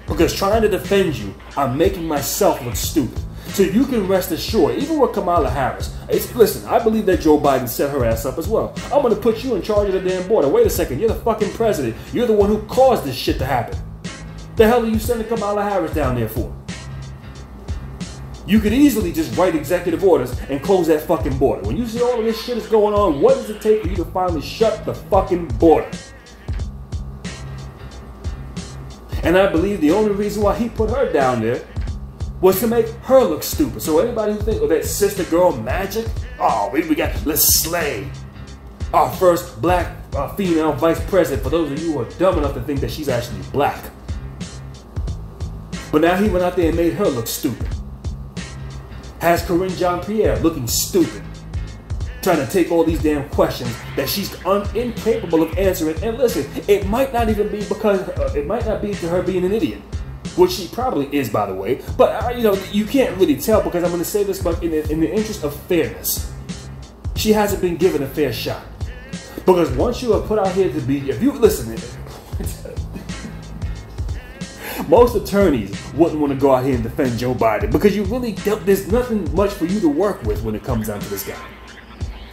Because trying to defend you, I'm making myself look stupid. So you can rest assured, even with Kamala Harris, listen, I believe that Joe Biden set her ass up as well. I'm going to put you in charge of the damn border. Wait a second. You're the fucking president. You're the one who caused this shit to happen. The hell are you sending Kamala Harris down there for? You could easily just write executive orders and close that fucking border. When you see all of this shit is going on, what does it take for you to finally shut the fucking border? And I believe the only reason why he put her down there was to make her look stupid. So anybody who thinks, oh, that sister girl magic, oh, let's slay our first black female vice president, for those of you who are dumb enough to think that she's actually black. But now he went out there and made her look stupid. Has Karine Jean-Pierre looking stupid, trying to take all these damn questions that she's incapable of answering. And listen, it might not even be because, it might not be to her being an idiot, which she probably is, by the way. But, you can't really tell, because I'm going to say this, but in the interest of fairness, she hasn't been given a fair shot. Because once you are put out here to be, if you listen, most attorneys wouldn't want to go out here and defend Joe Biden, because you really don't, there's nothing much for you to work with when it comes down to this guy.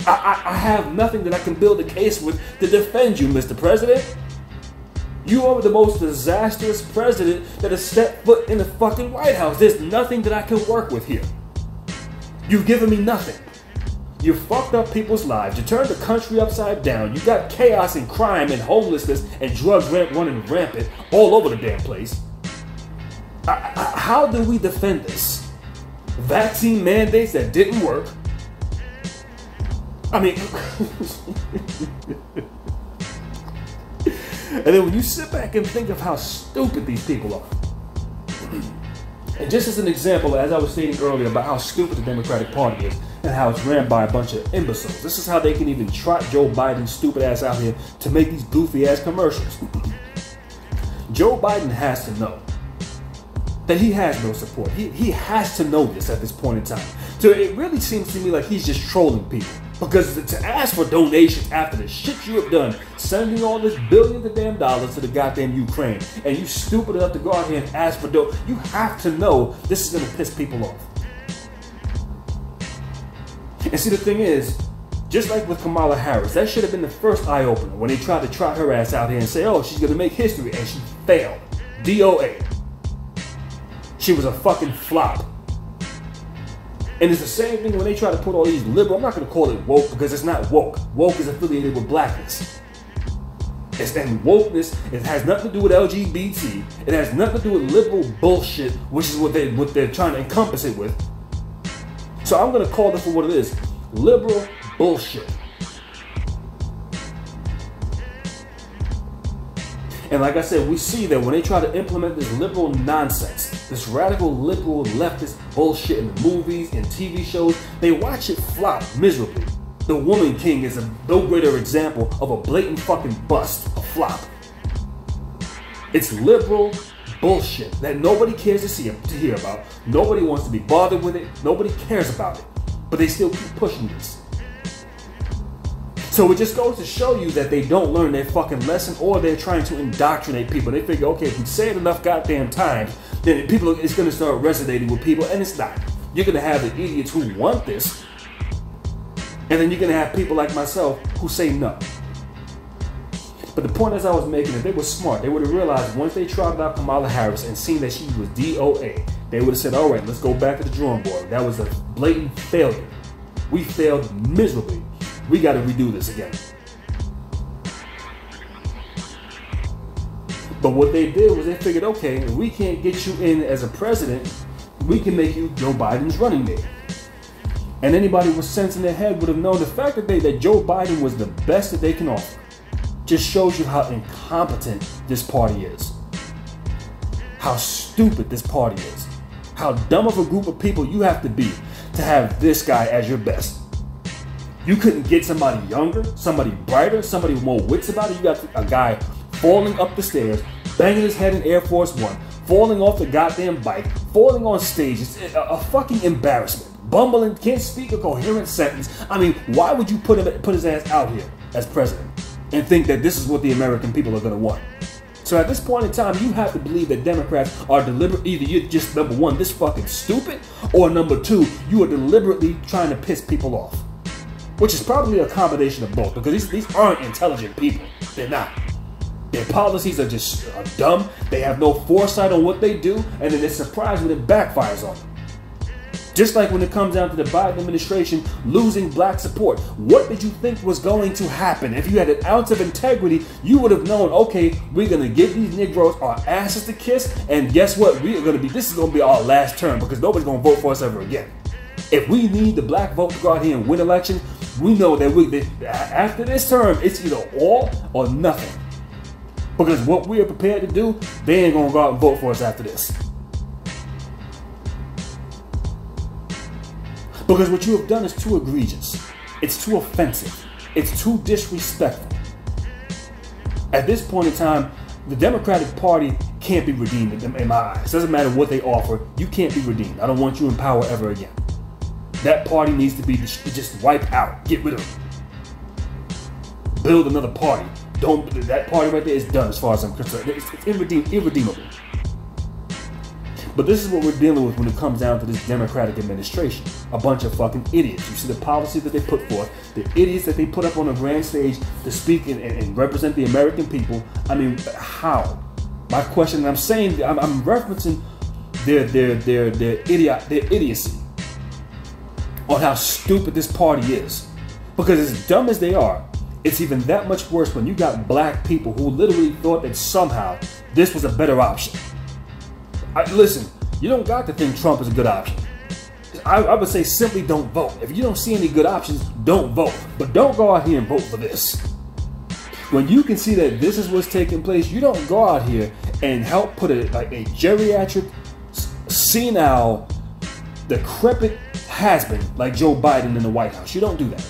I have nothing that I can build a case with to defend you, Mr. President. You are the most disastrous president that has stepped foot in the fucking White House. There's nothing that I can work with here. You've given me nothing. You fucked up people's lives. You turned the country upside down. You got chaos and crime and homelessness and drugs running rampant all over the damn place. How do we defend this? Vaccine mandates that didn't work. I mean... And then when you sit back and think of how stupid these people are. And just as an example, as I was stating earlier about how stupid the Democratic Party is and how it's ran by a bunch of imbeciles. This is how they can even trot Joe Biden's stupid ass out here to make these goofy ass commercials. Joe Biden has to know that he has no support. He has to know this at this point in time. So it really seems to me like he's just trolling people. Because to ask for donations after the shit you have done, sending all this billions of damn dollars to the goddamn Ukraine, and you stupid enough to go out here and ask for you have to know this is going to piss people off. And see, the thing is, just like with Kamala Harris, that should have been the first eye-opener when they tried to trot her ass out here and say, oh, she's going to make history, and she failed. DOA. She was a fucking flop. And it's the same thing when they try to put all these liberal, I'm not going to call it woke because it's not woke. Woke is affiliated with blackness. And wokeness, it has nothing to do with LGBT. It has nothing to do with liberal bullshit, which is what they're trying to encompass it with. So I'm going to call it for what it is. Liberal bullshit. And like I said, we see that when they try to implement this liberal nonsense, this radical liberal leftist bullshit in the movies and TV shows, they watch it flop miserably. The Woman King is no greater example of a blatant fucking bust, a flop. It's liberal bullshit that nobody cares to hear about. Nobody wants to be bothered with it. Nobody cares about it. But they still keep pushing this. So it just goes to show you that they don't learn their fucking lesson, or they're trying to indoctrinate people. They figure, okay, if we say it enough goddamn times, then it's going to start resonating with people, and it's not. You're going to have the idiots who want this, and then you're going to have people like myself who say no. But the point as I was making, if they were smart, they would have realized once they trotted out Kamala Harris and seen that she was DOA, they would have said, all right, let's go back to the drawing board. That was a blatant failure. We failed miserably. We got to redo this again. But what they did was they figured, okay, if we can't get you in as a president, we can make you Joe Biden's running mate. And anybody with sense in their head would have known the fact that Joe Biden was the best that they can offer just shows you how incompetent this party is. How stupid this party is. How dumb of a group of people you have to be to have this guy as your best. You couldn't get somebody younger, somebody brighter, somebody with more wits about it. You got a guy falling up the stairs, banging his head in Air Force One, falling off the goddamn bike, falling on stage. It's a fucking embarrassment. Bumbling, can't speak a coherent sentence. I mean, why would you put his ass out here as president and think that this is what the American people are going to want? So at this point in time, you have to believe that Democrats are deliberate. Either you're just, number one, this fucking stupid, or number two, you are deliberately trying to piss people off. Which is probably a combination of both, because these aren't intelligent people. They're not. Their policies are just dumb. They have no foresight on what they do, and then they're surprised when it backfires on them. Just like when it comes down to the Biden administration losing black support. What did you think was going to happen? If you had an ounce of integrity, you would have known, okay, we're going to give these Negroes our asses to kiss, and guess what? This is going to be our last term, because nobody's going to vote for us ever again. If we need the black vote to go out here and win elections, we know that after this term, it's either all or nothing. Because what we are prepared to do, they ain't going to go out and vote for us after this. Because what you have done is too egregious. It's too offensive. It's too disrespectful. At this point in time, the Democratic Party can't be redeemed in my eyes. It doesn't matter what they offer. You can't be redeemed. I don't want you in power ever again. That party needs to be just wiped out. Get rid of it. Build another party. That party right there is done as far as I'm concerned. It's irredeemable. But this is what we're dealing with when it comes down to this Democratic administration. A bunch of fucking idiots. You see the policy that they put forth, the idiots that they put up on a grand stage to speak and represent the American people. I mean, how? My question, and I'm saying, I'm referencing their idiocy on how stupid this party is. Because as dumb as they are, it's even that much worse when you got black people who literally thought that somehow this was a better option. Listen, you don't got to think Trump is a good option. I would say simply don't vote. If you don't see any good options, don't vote. But don't go out here and vote for this. When you can see that this is what's taking place, you don't go out here and help put a geriatric, senile, decrepit has-been like Joe Biden in the White House. You don't do that.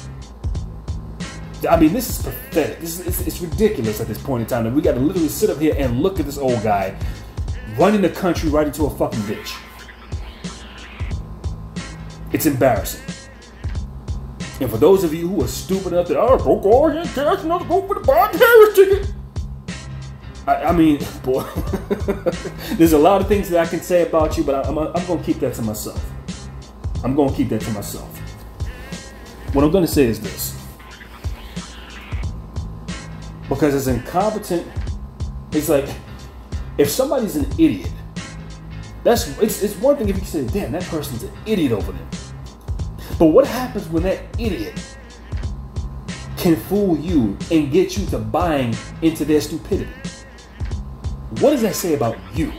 I mean, this is pathetic. It's ridiculous at this point in time that we got to literally sit up here and look at this old guy running the country right into a fucking ditch. It's embarrassing. And for those of you who are stupid enough that, go ahead and cash another vote for the Biden Harris ticket. I mean, boy, there's a lot of things that I can say about you, but I'm going to keep that to myself. I'm going to keep that to myself. What I'm going to say is this. Because as incompetent, it's like, if somebody's an idiot, it's one thing if you say, damn, that person's an idiot over there. But what happens when that idiot can fool you and get you to buying into their stupidity? What does that say about you?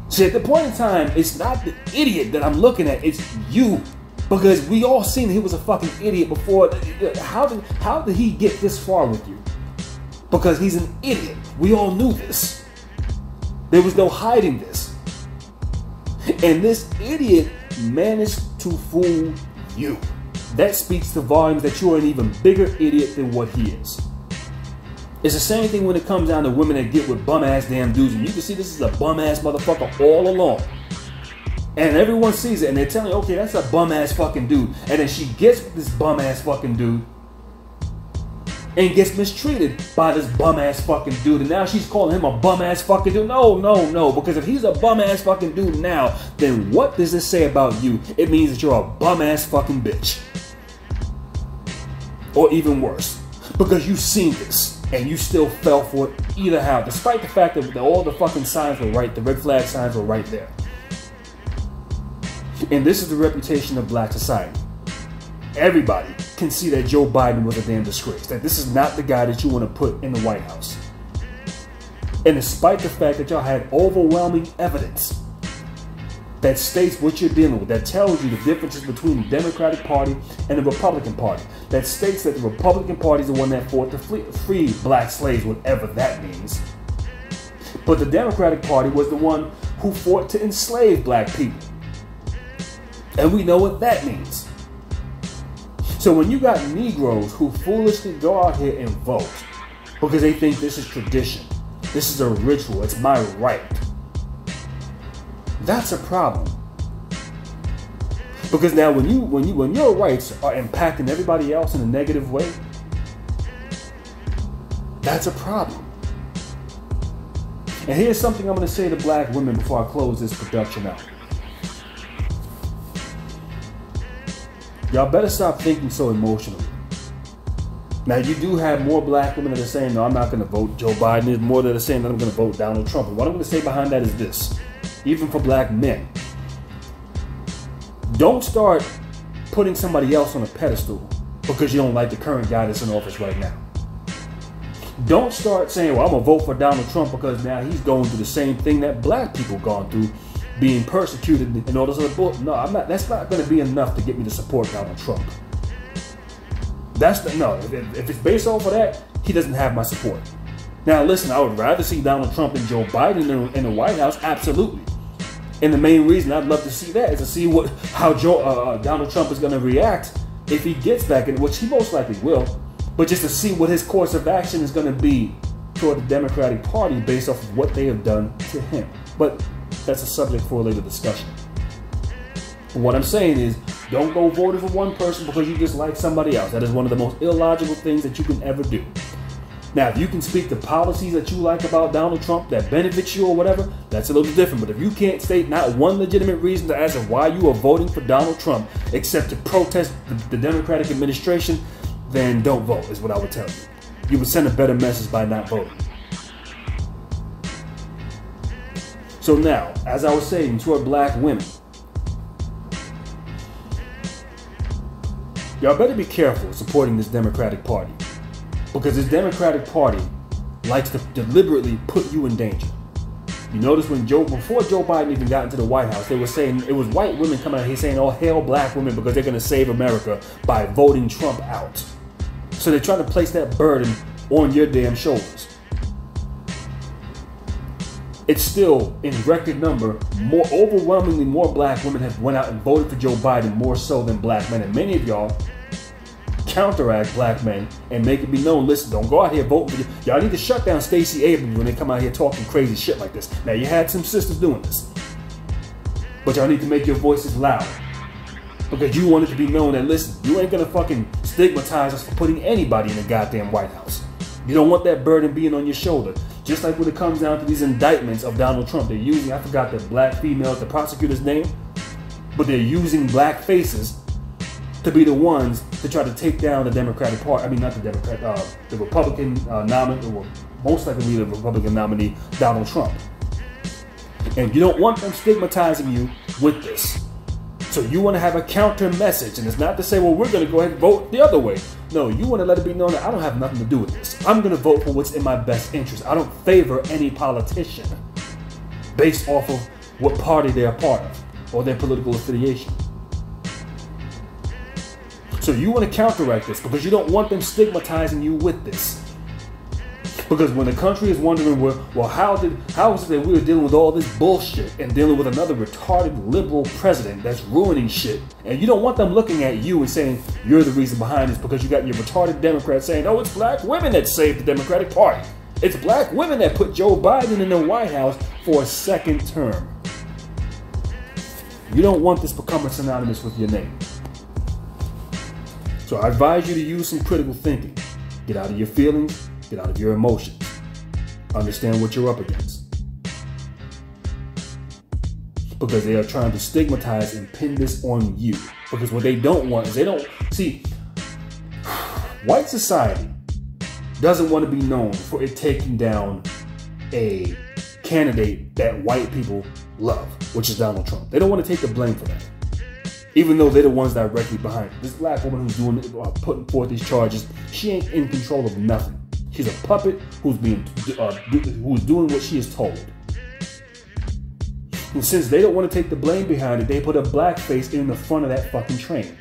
See, at the point in time, it's not the idiot that I'm looking at, it's you. Because we all seen he was a fucking idiot before. How did he get this far with you? Because he's an idiot. We all knew this. There was no hiding this. And this idiot managed to fool you. That speaks to volumes that you're an even bigger idiot than what he is. It's the same thing when it comes down to women that get with bum-ass damn dudes. And you can see this is a bum-ass motherfucker all along. And everyone sees it and they're telling you, okay, that's a bum-ass fucking dude. And then she gets with this bum-ass fucking dude and gets mistreated by this bum-ass fucking dude. And now she's calling him a bum-ass fucking dude. No. Because if he's a bum-ass fucking dude now, then what does this say about you? It means that you're a bum-ass fucking bitch. Or even worse. Because you've seen this. And you still fell for it either how. Despite the fact that all the fucking signs were right. The red flag signs were right there. And this is the reputation of black society. Everybody can see that Joe Biden was a damn disgrace. That this is not the guy that you want to put in the White House. And despite the fact that y'all had overwhelming evidence that states what you're dealing with, that tells you the differences between the Democratic Party and the Republican Party, that states that the Republican Party is the one that fought to free black slaves, whatever that means. But the Democratic Party was the one who fought to enslave black people. And we know what that means. So when you got Negroes who foolishly go out here and vote because they think this is tradition, this is a ritual, it's my right, that's a problem. Because now when your rights are impacting everybody else in a negative way, that's a problem. And here's something I'm going to say to black women before I close this production out. Y'all better stop thinking so emotionally. Now, you do have more black women that are saying, no, I'm not going to vote Joe Biden. There's more that are saying that I'm going to vote Donald Trump. And what I'm going to say behind that is this. Even for black men, don't start putting somebody else on a pedestal because you don't like the current guy that's in office right now. Don't start saying, well, I'm going to vote for Donald Trump because now he's going through the same thing that black people gone through, being persecuted and all this other bullshit. No, I'm not. That's not going to be enough to get me to support Donald Trump. No. If it's based off of that, he doesn't have my support. Now, listen, I would rather see Donald Trump and Joe Biden in the White House, absolutely. And the main reason I'd love to see that is to see how Donald Trump is going to react if he gets back in, which he most likely will. But just to see what his course of action is going to be toward the Democratic Party based off of what they have done to him. But that's a subject for a later discussion. But what I'm saying is, don't go voting for one person because you just like somebody else. That is one of the most illogical things that you can ever do. Now, if you can speak the policies that you like about Donald Trump that benefits you or whatever, that's a little different. But if you can't state not one legitimate reason as to why you are voting for Donald Trump except to protest the Democratic administration, then don't vote, is what I would tell you. You would send a better message by not voting. So now, as I was saying, toward black women, y'all better be careful supporting this Democratic Party. Because this Democratic Party likes to deliberately put you in danger. You notice when before Joe Biden even got into the White House, they were saying, it was white women coming out here saying, oh, hail black women because they're going to save America by voting Trump out. So they're trying to place that burden on your damn shoulders. It's still, in record number, overwhelmingly more black women have went out and voted for Joe Biden more so than black men. And many of y'all counteract black men and make it be known, listen, don't go out here voting for y'all need to shut down Stacey Abrams when they come out here talking crazy shit like this. Now, you had some sisters doing this, but y'all need to make your voices loud because you want it to be known that, listen, you ain't gonna fucking stigmatize us for putting anybody in the goddamn White House. You don't want that burden being on your shoulder. Just like when it comes down to these indictments of Donald Trump, they're using, I forgot the black female, the prosecutor's name, but they're using black faces to be the ones to try to take down the Democratic Party. I mean, not the Democrat, the Republican nominee, or most likely the Republican nominee, Donald Trump. And you don't want them stigmatizing you with this. So you want to have a counter message, and it's not to say, well, we're going to go ahead and vote the other way. No, you want to let it be known that I don't have nothing to do with this. I'm going to vote for what's in my best interest. I don't favor any politician based off of what party they're a part of or their political affiliation. So you want to counteract this because you don't want them stigmatizing you with this. Because when the country is wondering, well, how is it that we were dealing with all this bullshit and dealing with another retarded liberal president that's ruining shit, and you don't want them looking at you and saying you're the reason behind this because you got your retarded Democrats saying, oh, it's black women that saved the Democratic Party. It's black women that put Joe Biden in the White House for a second term. You don't want this becoming synonymous with your name. So I advise you to use some critical thinking. Get out of your feelings. Get out of your emotions. Understand what you're up against. Because they are trying to stigmatize and pin this on you. Because what they don't want is white society doesn't want to be known for it taking down a candidate that white people love, which is Donald Trump. They don't want to take the blame for that. Even though they're the ones directly behind it. This black woman who's putting forth these charges, she ain't in control of nothing. She's a puppet who's doing what she is told. And since they don't want to take the blame behind it, they put a black face in the front of that fucking train.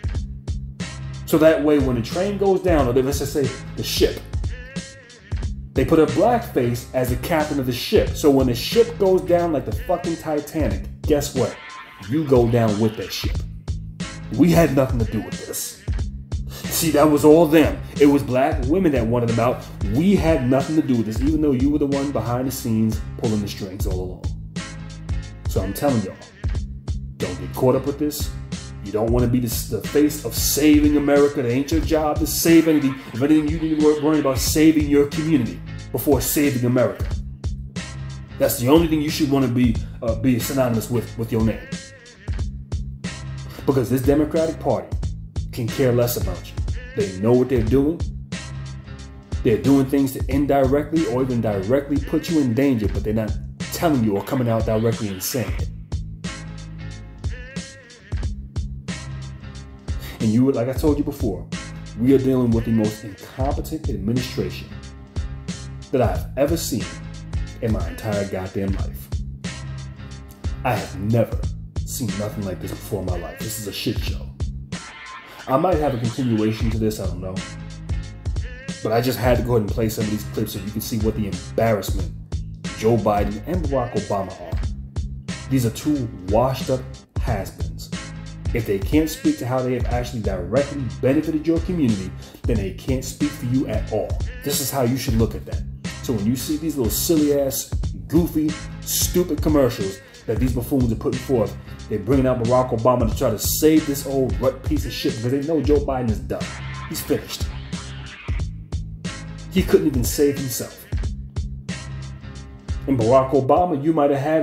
So that way, when the train goes down, or let's just say the ship, they put a black face as the captain of the ship. So when the ship goes down like the fucking Titanic, guess what? You go down with that ship. We had nothing to do with this. See, that was all them. It was black women that wanted them out. We had nothing to do with this, even though you were the one behind the scenes pulling the strings all along. So I'm telling y'all, don't get caught up with this. You don't want to be the face of saving America. It ain't your job to save anything. If anything, you need to worry about saving your community before saving America. That's the only thing you should want to be synonymous with your name. Because this Democratic Party can care less about you. They know what they're doing. They're doing things to indirectly or even directly put you in danger, but they're not telling you or coming out directly and saying it. And you, like I told you before, we are dealing with the most incompetent administration that I've ever seen in my entire goddamn life. I have never seen nothing like this before in my life. This is a shit show. I might have a continuation to this, I don't know. But I just had to go ahead and play some of these clips so you can see what the embarrassment Joe Biden and Barack Obama are. These are two washed up has-beens. If they can't speak to how they have actually directly benefited your community, then they can't speak for you at all. This is how you should look at that. So when you see these little silly ass, goofy, stupid commercials that these buffoons are putting forth, they're bringing out Barack Obama to try to save this old rut piece of shit because they know Joe Biden is done. He's finished. He couldn't even save himself. And Barack Obama, you might have had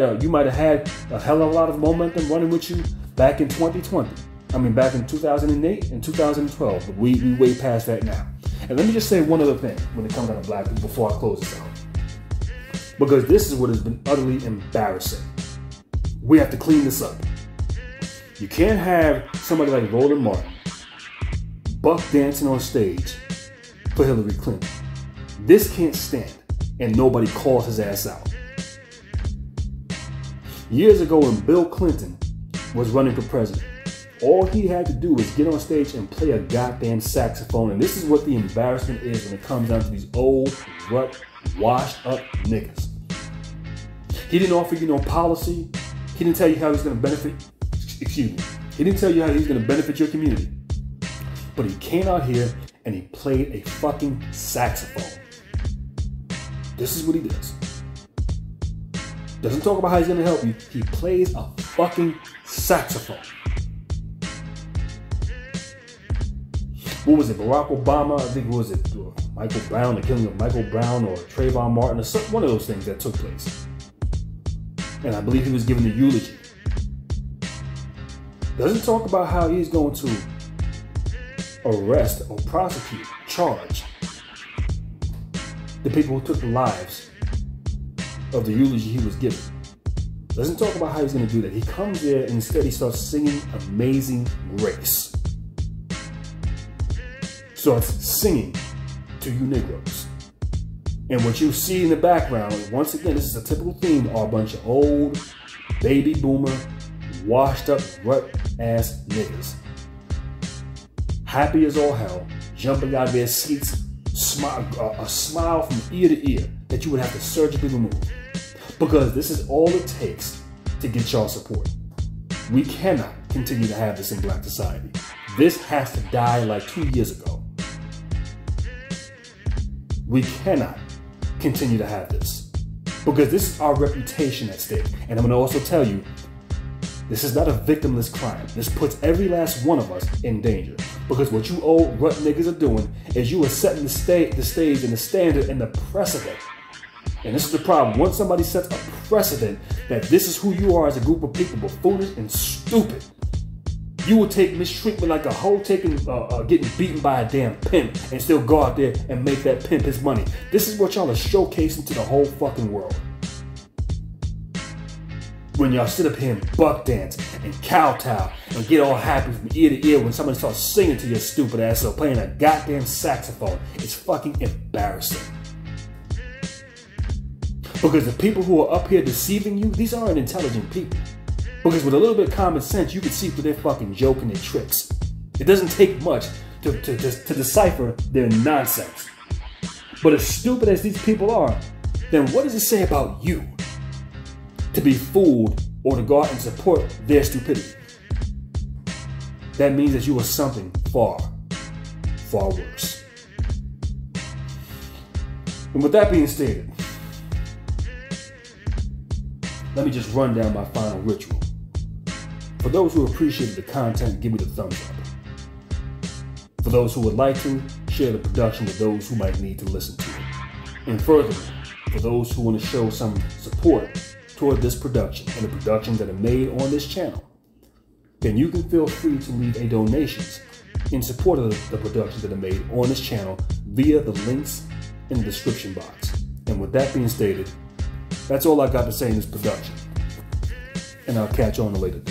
a hell of a lot of momentum running with you back in 2020. I mean, back in 2008 and 2012. But we way past that now. And let me just say one other thing when it comes down to black people before I close this out. Because this is what has been utterly embarrassing. We have to clean this up. You can't have somebody like Roland Martin buck dancing on stage for Hillary Clinton. This can't stand, and nobody calls his ass out. Years ago when Bill Clinton was running for president, all he had to do was get on stage and play a goddamn saxophone. And this is what the embarrassment is when it comes down to these old, rut, washed up niggas. He didn't offer you no policy. He didn't tell you how he's going to benefit, excuse me. He didn't tell you how he's going to benefit your community. But he came out here and he played a fucking saxophone. This is what he does. Doesn't talk about how he's going to help you. He plays a fucking saxophone. What was it? Barack Obama, I think, was it Michael Brown, the killing of Michael Brown or Trayvon Martin or some, one of those things that took place. And I believe he was giving a eulogy. Doesn't talk about how he's going to arrest or prosecute, charge the people who took the lives of the eulogy he was giving. Doesn't talk about how he's going to do that. He comes there and instead he starts singing Amazing Grace. Starts singing to you Negroes. And what you see in the background, once again, this is a typical theme, are a bunch of old, baby boomer, washed up, rut-ass niggas. Happy as all hell, jumping out of their seats, a smile from ear to ear that you would have to surgically remove. Because this is all it takes to get y'all support. We cannot continue to have this in black society. This has to die like 2 years ago. We cannot continue to have this. Because this is our reputation at stake. And I'm going to also tell you, this is not a victimless crime. This puts every last one of us in danger. Because what you old rut niggas are doing is you are setting the stage and the standard and the precedent. And this is the problem. Once somebody sets a precedent that this is who you are as a group of people, buffoonish and stupid, you will take mistreatment like a hoe getting beaten by a damn pimp and still go out there and make that pimp his money. This is what y'all are showcasing to the whole fucking world. When y'all sit up here and buck dance and kowtow and get all happy from ear to ear when somebody starts singing to your stupid ass or playing a goddamn saxophone, it's fucking embarrassing. Because the people who are up here deceiving you, these aren't intelligent people. Because with a little bit of common sense, you can see through their fucking joke and their tricks. It doesn't take much to decipher their nonsense. But as stupid as these people are, then what does it say about you to be fooled or to go out and support their stupidity? That means that you are something far, far worse. And with that being stated, let me just run down my final ritual. For those who appreciated the content, give me the thumbs up. For those who would like to, share the production with those who might need to listen to it. And furthermore, for those who want to show some support toward this production and the productions that are made on this channel, then you can feel free to leave a donations in support of the productions that are made on this channel via the links in the description box. And with that being stated, that's all I got to say in this production. And I'll catch you on the later.